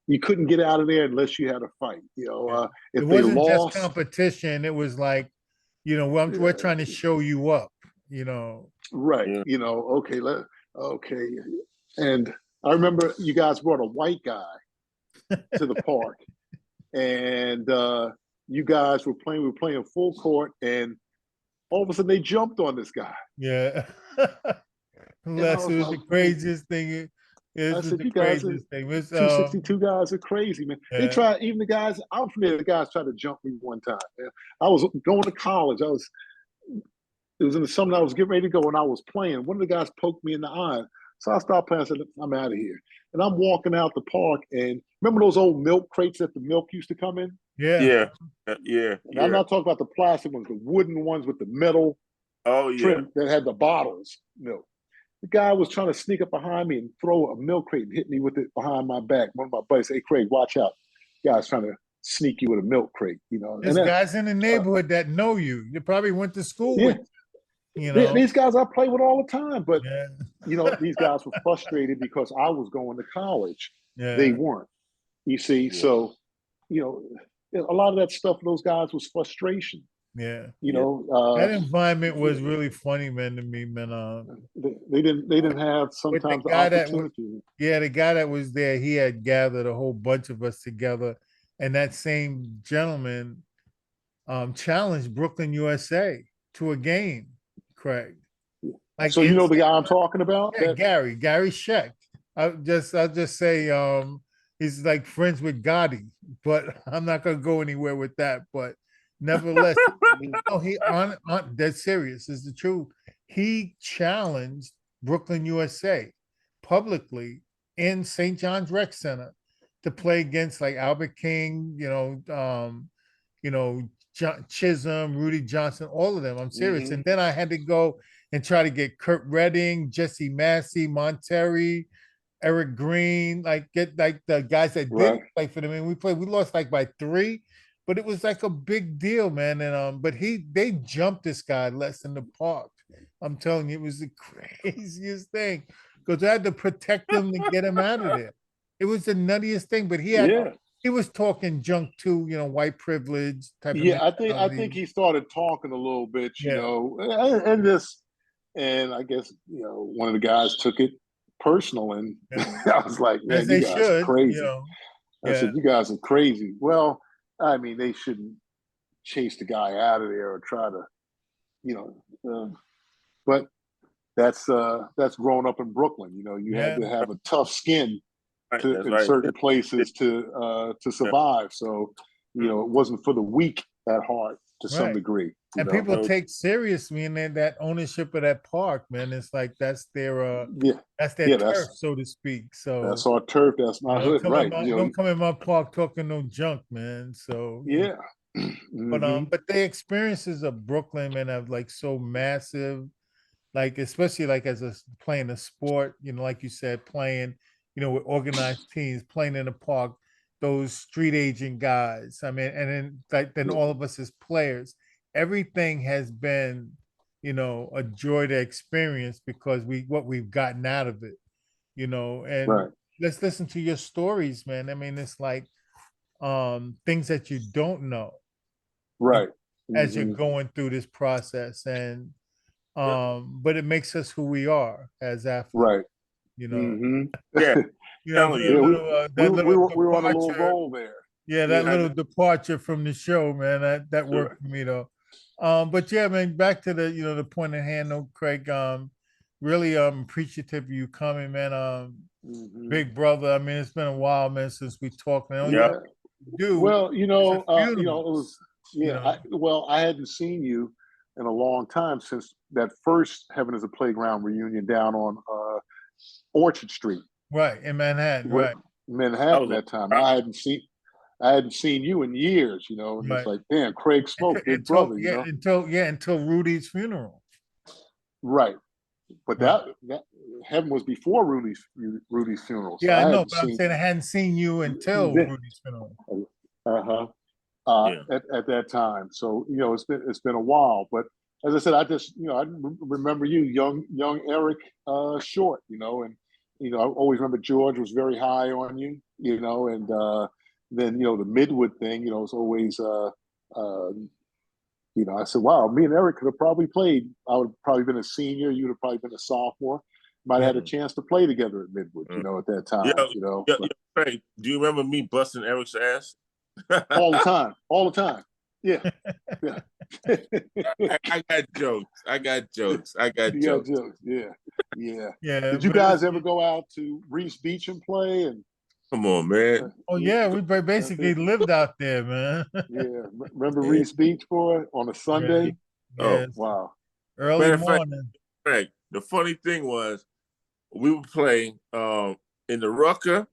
you couldn't get out of there unless you had a fight. You know, It if they wasn't just lost, competition. It was like, you know, we're trying to show you up, you know. right? Yeah. You know, okay, and I remember you guys brought a white guy to the park, and you guys were playing. We were playing full court, and all of a sudden they jumped on this guy. Yeah. And I Les, was it was like, the craziest thing. It I was said, the you guys are craziest thing. It was 262 guys are crazy, man. They yeah. tried, even the guys out from there, the guys tried to jump me one time. Man. I was going to college. It was in the summer I was getting ready to go and I was playing. One of the guys poked me in the eye. So I stopped playing. I said, I'm out of here. And I'm walking out the park. And remember those old milk crates that the milk used to come in? Yeah. Yeah. Yeah. And I'm not talking about the plastic ones, the wooden ones with the metal Oh yeah. trim that had the bottles. Milk. The guy was trying to sneak up behind me and throw a milk crate and hit me with it behind my back. One of my buddies said, "Hey, Craig, watch out. Guy's trying to sneak you with a milk crate, you know." There's guys in the neighborhood that know you. You probably went to school Yeah, with, you know. these guys I play with all the time, but Yeah. you know, these guys were frustrated because I was going to college. They Yeah. weren't. You see, Yeah. so you know, a lot of that stuff for those guys was frustration. Yeah. You Yeah. know, That environment was really funny, man, to me, man. they didn't have With the sometimes the guy that was, opportunity. yeah, the guy that was there, he had gathered a whole bunch of us together, and that same gentleman challenged Brooklyn, USA to a game, Craig. Like So you know the guy I'm talking about? yeah, Gary Sheck. I'll just say he's like friends with Gotti, but I'm not gonna go anywhere with that. But nevertheless, no, he on dead serious is the truth. He challenged Brooklyn, USA publicly in St. John's Rec Center to play against like Albert King, Chisholm, Rudy Johnson, all of them. I'm serious. And then I had to go and try to get Kurt Redding, Jesse Massey, Monterey, Eric Green, like get like the guys that did play for them. And we lost like by 3, but it was like a big deal, man. And but they jumped this guy less in the park. I'm telling you, it was the craziest thing because I had to protect him to get him out of there. It was the nuttiest thing, but he was talking junk too, white privilege type of. Yeah, I think he started talking a little bit, and I guess one of the guys took it personal, and I was like, man, you guys are crazy. I said, you guys are crazy. Well, I mean, they shouldn't chase the guy out of there or try to, but that's growing up in Brooklyn. You had to have a tough skin in certain places to survive. So, it wasn't for the weak at heart to some degree. And people take seriously in that ownership of that park, man. It's like that's their turf, so to speak. So that's our turf. That's my hood, right? Don't come in my park talking no junk, man. So but the experiences of Brooklyn, man, are like so massive. Like especially like as playing a sport, like you said, playing, with organized teams, playing in the park, those street agent guys. I mean, and then all of us as players, everything has been, a joy to experience because what we've gotten out of it, and let's listen to your stories, man. I mean, it's like things that you don't know. As you're going through this process. And but it makes us who we are as athletes. We were on a little roll there. Yeah, that little departure from the show, man. That worked for me though. But yeah, man, back to the the point at hand, though, Craig. Really appreciative of you coming, man. Big brother. I mean, it's been a while, man, since we talked. Well, it was I hadn't seen you in a long time since that first Heaven is a Playground reunion down on Orchard Street. Right, in Manhattan, Manhattan that time. I hadn't seen you in years, and it's like, damn, Craig Smoak, big brother, until Rudy's funeral. Right. But that Heaven was before Rudy's funeral. So I know, but I'm saying I hadn't seen you until Rudy's funeral. At that time. So, it's been a while. But as I said, I remember you, young Eric Short, and I always remember George was very high on you, and then the Midwood thing, it's always I said, wow, me and Eric could have probably played. I would have probably been a senior, you'd have probably been a sophomore. Might have had a chance to play together at Midwood, at that time. Craig, do you remember me busting Eric's ass? all the time. Yeah. I got jokes. Yeah. Did you guys ever go out to Reese Beach and play? And come on, man. Oh yeah, we basically lived out there, man. Remember Reese Beach, boy, on a Sunday? Yes. Oh wow. Early morning. Craig, the funny thing was we would play in the Rucker,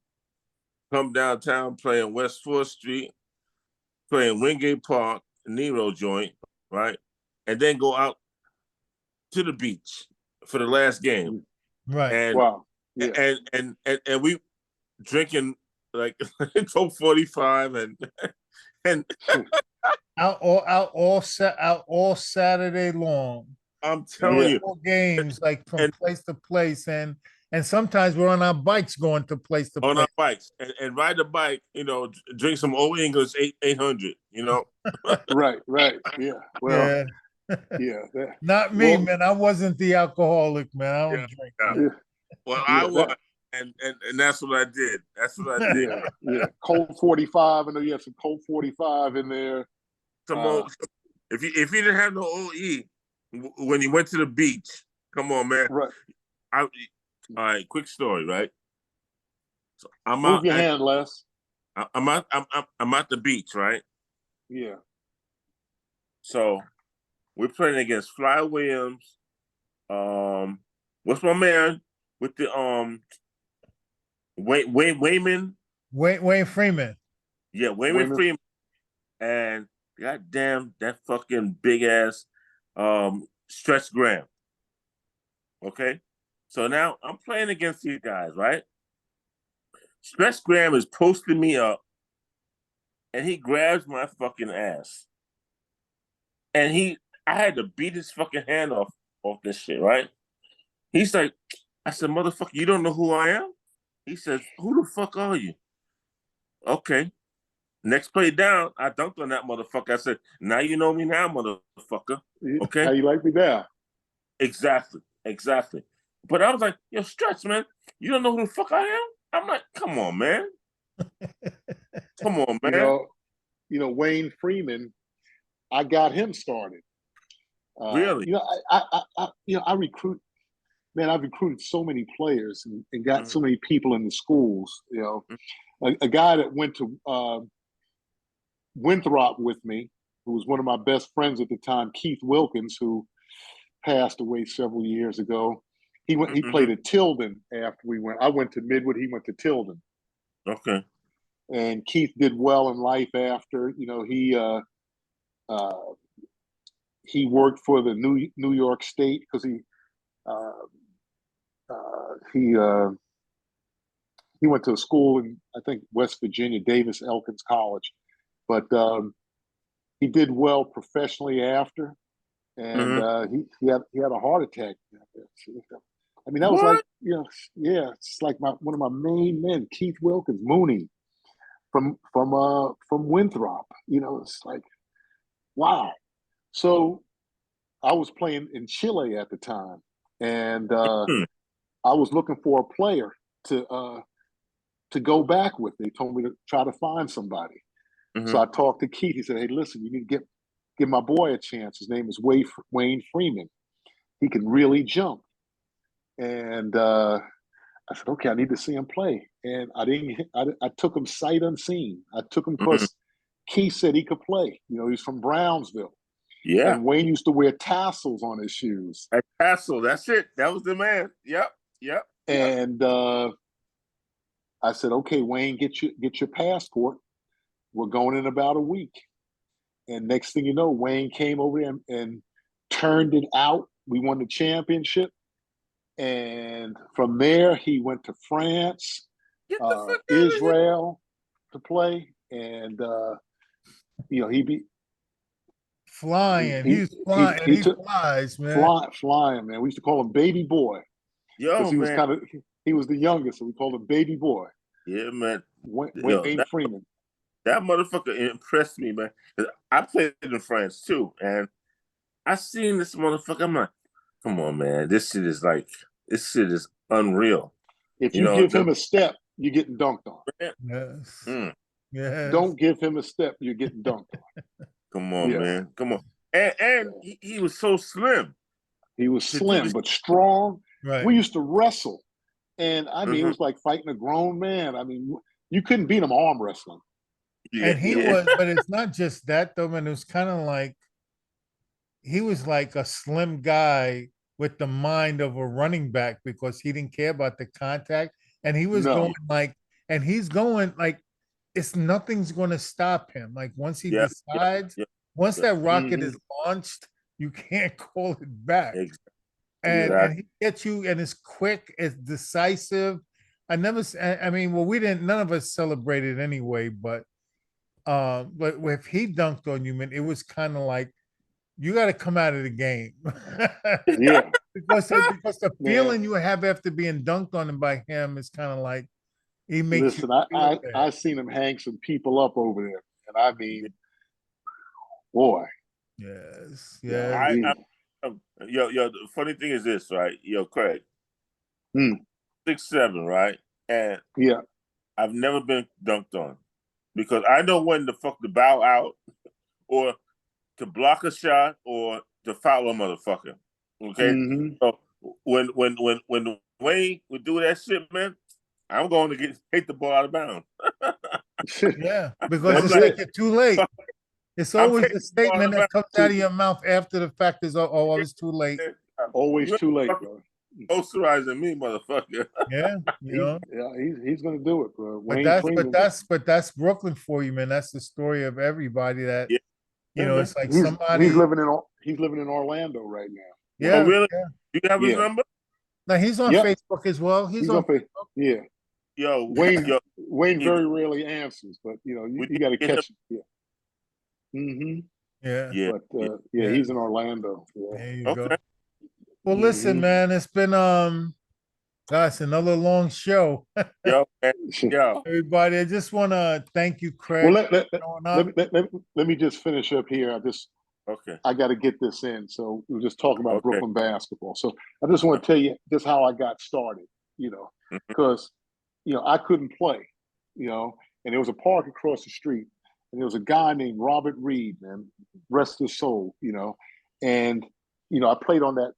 come downtown, playing West 4th Street, playing Wingate Park, Nero joint, right? And then go out to the beach for the last game. Right. And wow. Yeah. And we drinking like Coke 45 and out all Saturday long. I'm telling you, games like from place to place, and sometimes we're on our bikes going to place to place. On our bikes and ride the bike, drink some Old English 800, Right, yeah. Well, Not me, man. I wasn't the alcoholic, man. I don't drink. Yeah. Well, I was. And that's what I did. Yeah. Colt 45. I know you have some Colt 45 in there. If you didn't have no OE when you went to the beach, come on, man. Right. All right. Quick story, right? So Move your hand, Les. I'm at the beach, right? Yeah. So we're playing against Fly Williams. What's my man with the Wayman Wayne Freeman. Yeah, Wayman Freeman. And goddamn that fucking big ass Stretch Graham. Okay. So now I'm playing against these guys, right? Stretch Graham is posting me up and he grabs my fucking ass. And I had to beat his fucking hand off this shit, right? He's like, I said, motherfucker, you don't know who I am? He says, who the fuck are you? Okay. Next play down, I dunked on that motherfucker. I said, now you know me now, motherfucker. Okay? How you like me now? Exactly. But I was like, yo, Stretch, man, you don't know who the fuck I am? I'm like, come on, man. Come on, man. Wayne Freeman, I got him started. Really? I recruit. Man, I've recruited so many players and got so many people in the schools. A guy that went to Winthrop with me, who was one of my best friends at the time, Keith Wilkins, who passed away several years ago. He played at Tilden after we went. I went to Midwood. He went to Tilden. Okay. And Keith did well in life after. He worked for the New York State because he went to a school in, I think, West Virginia, Davis Elkins College, but he did well professionally after, and he had a heart attack. I mean, that was like, it's like one of my main men, Keith Wilkins, Mooney, from Winthrop. It's like, wow. So I was playing in Chile at the time, and I was looking for a player to go back with. They told me to try to find somebody. So I talked to Keith. He said, "Hey, listen, you need to give my boy a chance. His name is Wayne Freeman. He can really jump." And I said, "Okay, I need to see him play." And I took him sight unseen. I took him because Keith said he could play. He's from Brownsville. Yeah. And Wayne used to wear tassels on his shoes. A tassel, that's it. That was the man. Yep. And I said, "Okay, Wayne, get your passport. We're going in about a week." And next thing you know, Wayne came over there and turned it out. We won the championship. And from there, he went to France, Israel to play. And, he beat. Flying. He's flying. He flies, man. Flying, man. We used to call him Baby Boy. Yo, he man. He was the youngest, so we called him Baby Boy. Yeah, man. Wayne Freeman. That motherfucker impressed me, man. I played in France too, and I seen this motherfucker. I'm like, come on, man. This shit is unreal. If you give him a step, you're getting dunked on. Yes. Yes. Don't give him a step, you're getting dunked on. Come on, man. Come on. And he was so slim. He was slim, but strong. Right. We used to wrestle. And I mean, it was like fighting a grown man. I mean, you couldn't beat him arm wrestling. Yeah, and he was, but it's not just that though, man. It was kind of like he was like a slim guy with the mind of a running back because he didn't care about the contact. And he was going like, and he's going like, nothing's going to stop him. Like once he decides, once that rocket is launched, you can't call it back. And he gets you, and it's quick, it's decisive. I mean, well, none of us celebrated anyway, but if he dunked on you, man, it was kind of like you got to come out of the game. because the feeling you have after being dunked on by him is kind of like he makes. Listen, I seen him hang some people up over there, and I mean, boy. Yes. Yo, the funny thing is this, right? Yo, Craig. 6'7", right? And I've never been dunked on because I know when the fuck to bow out or to block a shot or to foul a motherfucker. Okay? So when Wayne would do that shit, man, I'm going to hit the ball out of bounds. Because it's like you're too late. It's always the statement that comes out of your mouth after the fact is, oh, I was too late. Always too late, bro. posterizing me, motherfucker. Yeah, you know. He's going to do it, bro. But Wayne Freeman. that's Brooklyn for you, man. That's the story of everybody that Yeah. you know. It's like He's somebody. he's living in Orlando right now. Yeah, Oh, really? yeah. Do you have his Yeah. number? Now he's on Yep. Facebook as well. He's on. Facebook. Yeah. Yo, Wayne yo, Wayne you- very rarely answers, but you know we you got to get him. catch him. Yeah. Yeah, Yeah. But yeah. yeah, Yeah. he's in Orlando. Yeah. there you Okay. go. Well, listen, man, it's been gosh, another long show. Yo, man. Mhm. Yo. Everybody, I just want to thank you, Well, Craig, for showing up. let me just finish up here. Okay. I got to get this in. So we were just talking about Okay. Brooklyn basketball. So I just want to tell you just how I got started. You know, Mhm. because I couldn't play. And there was a park across the street, and there was a guy named Robert Reed, man, rest his soul. And I played on that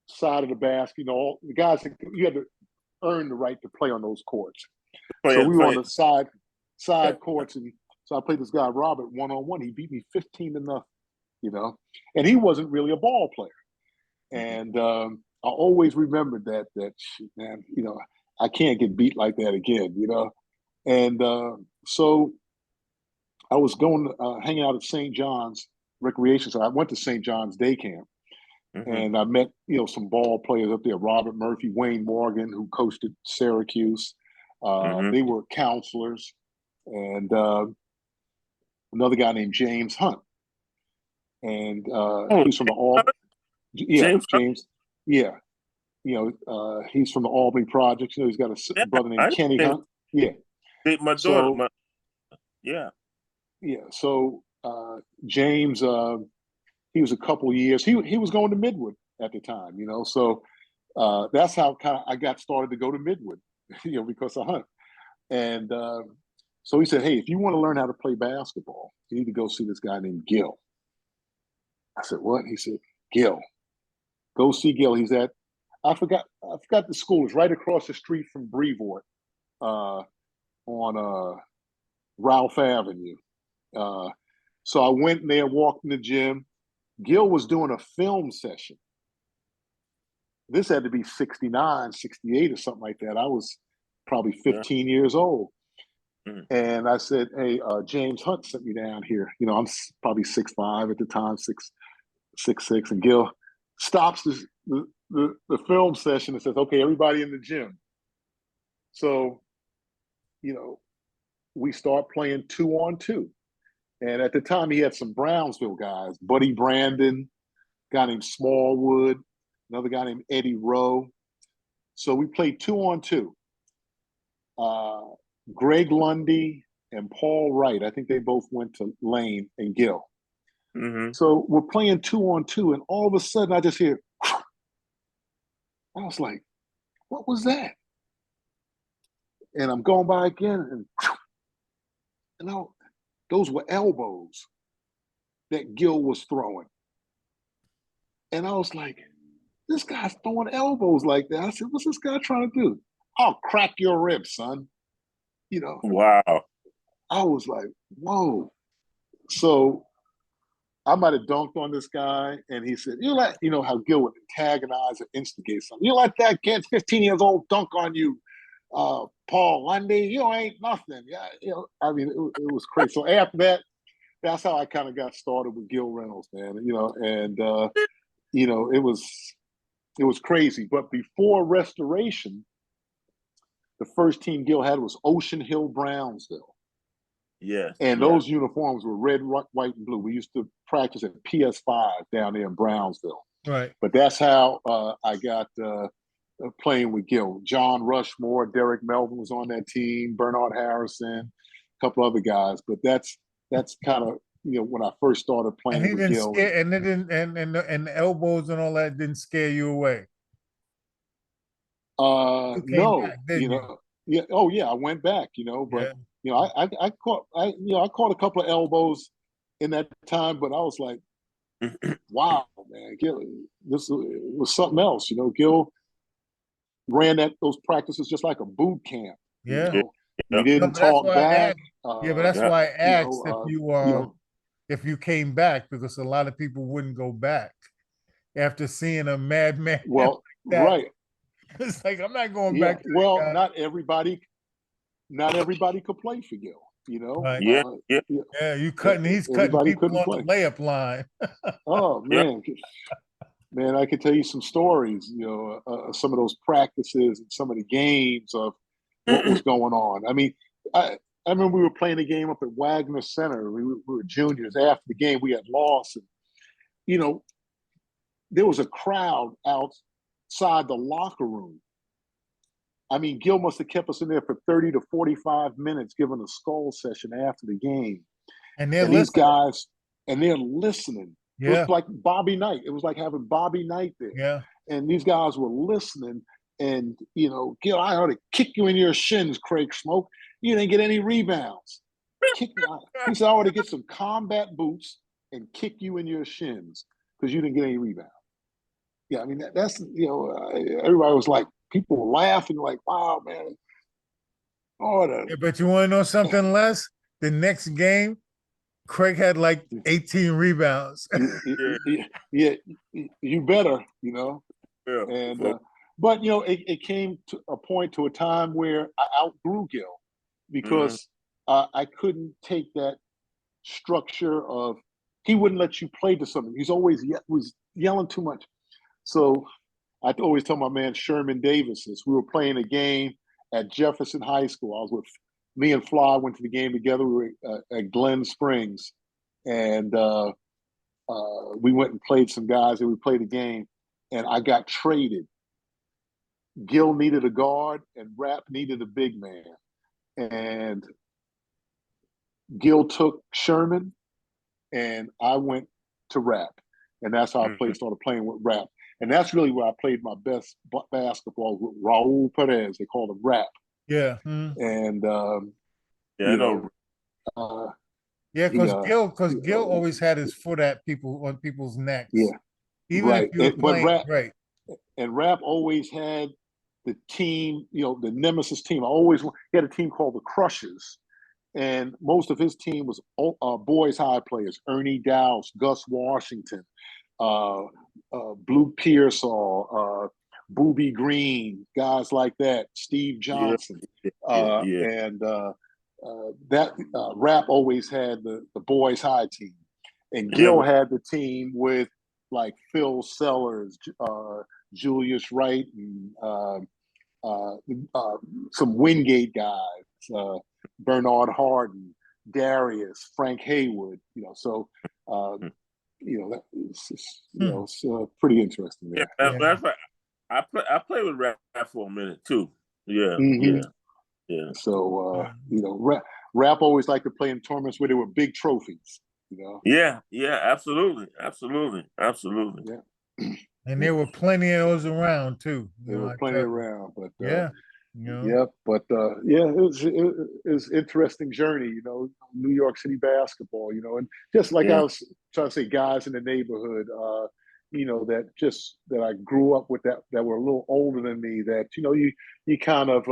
side of the basket. All the guys, you had to earn the right to play on those courts. So we were on the side courts, and so I played this guy Robert 1-on-1. He beat me 15-0, and he wasn't really a ball player. And I always remembered that man, I can't get beat like that again, And so I was going hanging out at St. John's Recreation. So I went to St. John's Day Camp, and I met some ball players up there: Robert Murphy, Wayne Morgan, who coached at Syracuse. They were counselors, and another guy named James Hunt, and he's from the Albany. Yeah, James. Yeah, he's from the Albany Projects. He's got a brother named Kenny Hunt. Yeah. My So, daughter. Yeah. Yeah. So James, he was a couple years. He was going to Midwood at the time. So that's how kind of I got started to go to Midwood, because of Hunt. And so he said, "Hey, if you want to learn how to play basketball, you need to go see this guy named Gil." I said, "What?" He said, "Gil. Go see Gil. He's at I forgot the school. It's right across the street from Brevoort, on Ralph Avenue." So I went there, walked in the gym. Gil was doing a film session. This had to be 69, 68 or something like that. I was probably 15 years old. And I said, "Hey, James Hunt sent me down here. I'm probably 6'5" at the time, 6'6". And Gil stops the film session and says, "Okay, everybody in the gym." So, we start playing 2-on-2. And at the time, he had some Brownsville guys: Buddy Brandon, a guy named Smallwood, another guy named Eddie Rowe. So we played 2-on-2. Greg Lundy and Paul Wright, I think they both went to Lane and Gill. So we're playing 2-on-2, and all of a sudden I just hear, I was like, "What was that?" And I'm going by again, and those were elbows that Gill was throwing. And I was like, "This guy's throwing elbows like that." I said, "What's this guy trying to do?" "I'll crack your ribs, son." Wow. I was like, "Whoa." So I might have dunked on this guy, and he said, how Gil would antagonize or instigate something. "You let that kid, 15 years old, dunk on you, Paul Lundy? You ain't nothing." Yeah, I mean, it was crazy. So after that, that's how I kind of got started with Gil Reynolds, man. And it was crazy. But before restoration, the first team Gil had was Ocean Hill Brownsville. Yes. And those uniforms were red, white, and blue. We used to practice at PS5 down there in Brownsville. Right. But that's how I got playing with Gil. John Rushmore, Derek Melvin was on that team, Bernard Harrison, a couple other guys. But that's kind of when I first started playing And he with didn't Gil. scare, and it didn't, and the elbows and all that didn't scare you away. You came No, back, didn't you? yeah. Oh yeah, I went back. But I caught I caught a couple of elbows in that time, but I was like, "Wow, man, Gil, this was something else." Gil ran those practices just like a boot camp. Yeah. We didn't but that's talk why I back. asked. But that's why I asked if you came back, because a lot of people wouldn't go back after seeing a madman. Well, that right. it's like I'm not going Yeah. back to Well, that guy. not everybody could play for Gil. You know, Right. Yeah, yeah, yeah, Yeah, he's cutting everybody people couldn't on the play. layup line. Oh yeah. man, I could tell you some stories. You know, some of those practices and some of the games of what was going on. I mean, I remember we were playing a game up at Wagner Center. We were juniors. After the game, we had lost, and you know, there was a crowd outside the locker room. I mean, Gil must have kept us in there for 30 to 45 minutes, giving a skull session after the game. And they're And these listening. guys, and they're listening. It Yeah. was like Bobby Knight. It was like having Bobby Knight there. Yeah. And these guys were listening. And, you know, Gil, I ought to kick you in your shins, Craig Smoak. You didn't get any rebounds. Kick me out. He said, I ought to get some combat boots and kick you in your shins because you didn't get any rebounds. Yeah, I mean, that's, you know, everybody was like, people were laughing, like, wow, man. Oh, Yeah, but you want to know something less? The next game, Craig had like 18 rebounds. yeah, you better, you know. Yeah. And but you know, it came to a point, to a time where I outgrew Gil because I couldn't take that structure of, he wouldn't let you play to something. He's always was yelling too much. So I always tell my man Sherman Davis this. We were playing a game at Jefferson High School. I was with, me and Fly went to the game together. We were at Glen Springs, and we went and played some guys, and we played a game, and I got traded. Gil needed a guard, and Rap needed a big man, and Gil took Sherman, and I went to Rap, and that's how I started playing with Rap. And that's really where I played my best basketball with Raul Perez. They called him Rap. Yeah. And Yeah, I you know. know, Yeah, because Gil he, always had his foot at people on people's necks. yeah, Even right. if you were But playing great. And Rap always had the team, you know, the nemesis team. He had a team called the Crushers, and most of his team was boys high players: Ernie Dowse, Gus Washington, Blue Pearsall, Booby Green, guys like that, Steve Johnson, and that Rap always had the boys high team, and Gil had the team with like Phil Sellers, Julius Wright, and some Wingate guys, Bernard Harden, Darius, Frank Haywood. You know, so you know, it's pretty interesting there. Yeah, that's right. I played with Rap for a minute too. Yeah, yeah. So you know, Rap always liked to play in tournaments where there were big trophies. You know. Yeah, absolutely. Yeah. And there were plenty of those around too. There were plenty around, but yeah, but it was interesting journey, you know, New York City basketball, you know, and just like I was trying to say, guys in the neighborhood, you know, that I grew up with, that were a little older than me, that, you know, you kind of,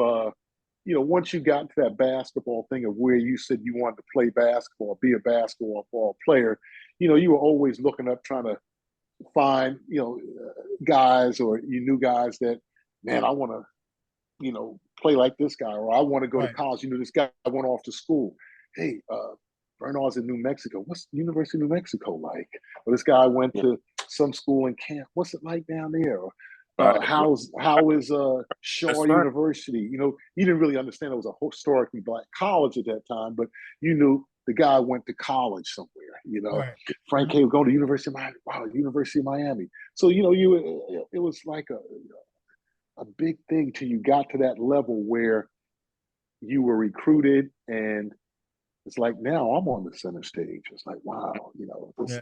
you know, once you got into that basketball thing of where you said you wanted to play basketball, be a basketball player, you know, you were always looking up, trying to find, you know, guys, or you knew guys that, man, I want to, you know, play like this guy, or I want to go to college. You know, this guy went off to school. Hey, Bernard's in New Mexico. What's the University of New Mexico like? Or this guy went to some school in camp. What's it like down there? How is Shaw University? You know, you didn't really understand it was a historically black college at that time, but you knew the guy went to college somewhere. You know, Frank Hay was going to University of Miami. Wow, University of Miami. So you know, it was like a big thing till you got to that level where you were recruited, and it's like, now I'm on the center stage. It's like, wow, you know, this,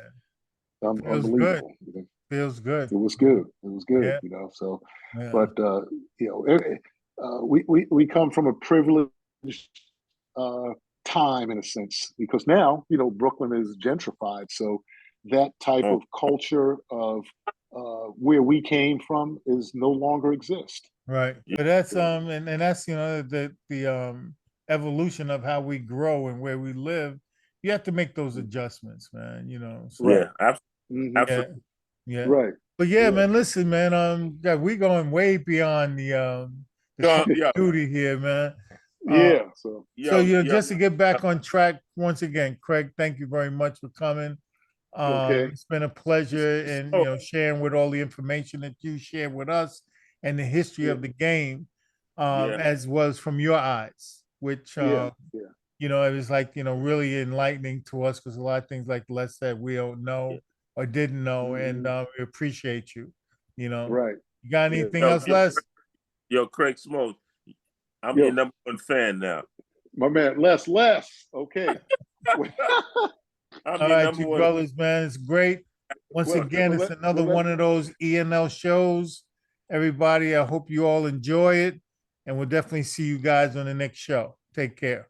unbelievable. Feels good. It was good. It was good, Yeah. you know. So, but you know, we come from a privileged time in a sense, because now, you know, Brooklyn is gentrified. So that type of culture of where we came from is no longer exist. Right. But that's and that's, you know, the evolution of how we grow and where we live. You have to make those adjustments, man, you know. So, absolutely. yeah. Right. But yeah, Yeah. man, listen, man, God, we going way beyond the call of Yo, duty here, man. Uh, Yeah. So so yo, yo. just to get back on track once again, Craig, thank you very much for coming. okay. It's been a pleasure and So, sharing with all the information that you share with us and the history Yeah. of the game, yeah, as was from your eyes, which Yeah. Yeah. it was like, really enlightening to us because a lot of things like Les said we don't yeah. know or didn't know, and Mhm. we appreciate you. You know, Right. you got Yeah. anything Yo, else, Les? yo, Craig Smoak, I'm your Yo, #1 fan now. my man, less. Okay. I'm All your right, number you one. brothers, man, it's great. Once again, it's another let, one of those ENL shows. Everybody, I hope you all enjoy it, and we'll definitely see you guys on the next show. Take care.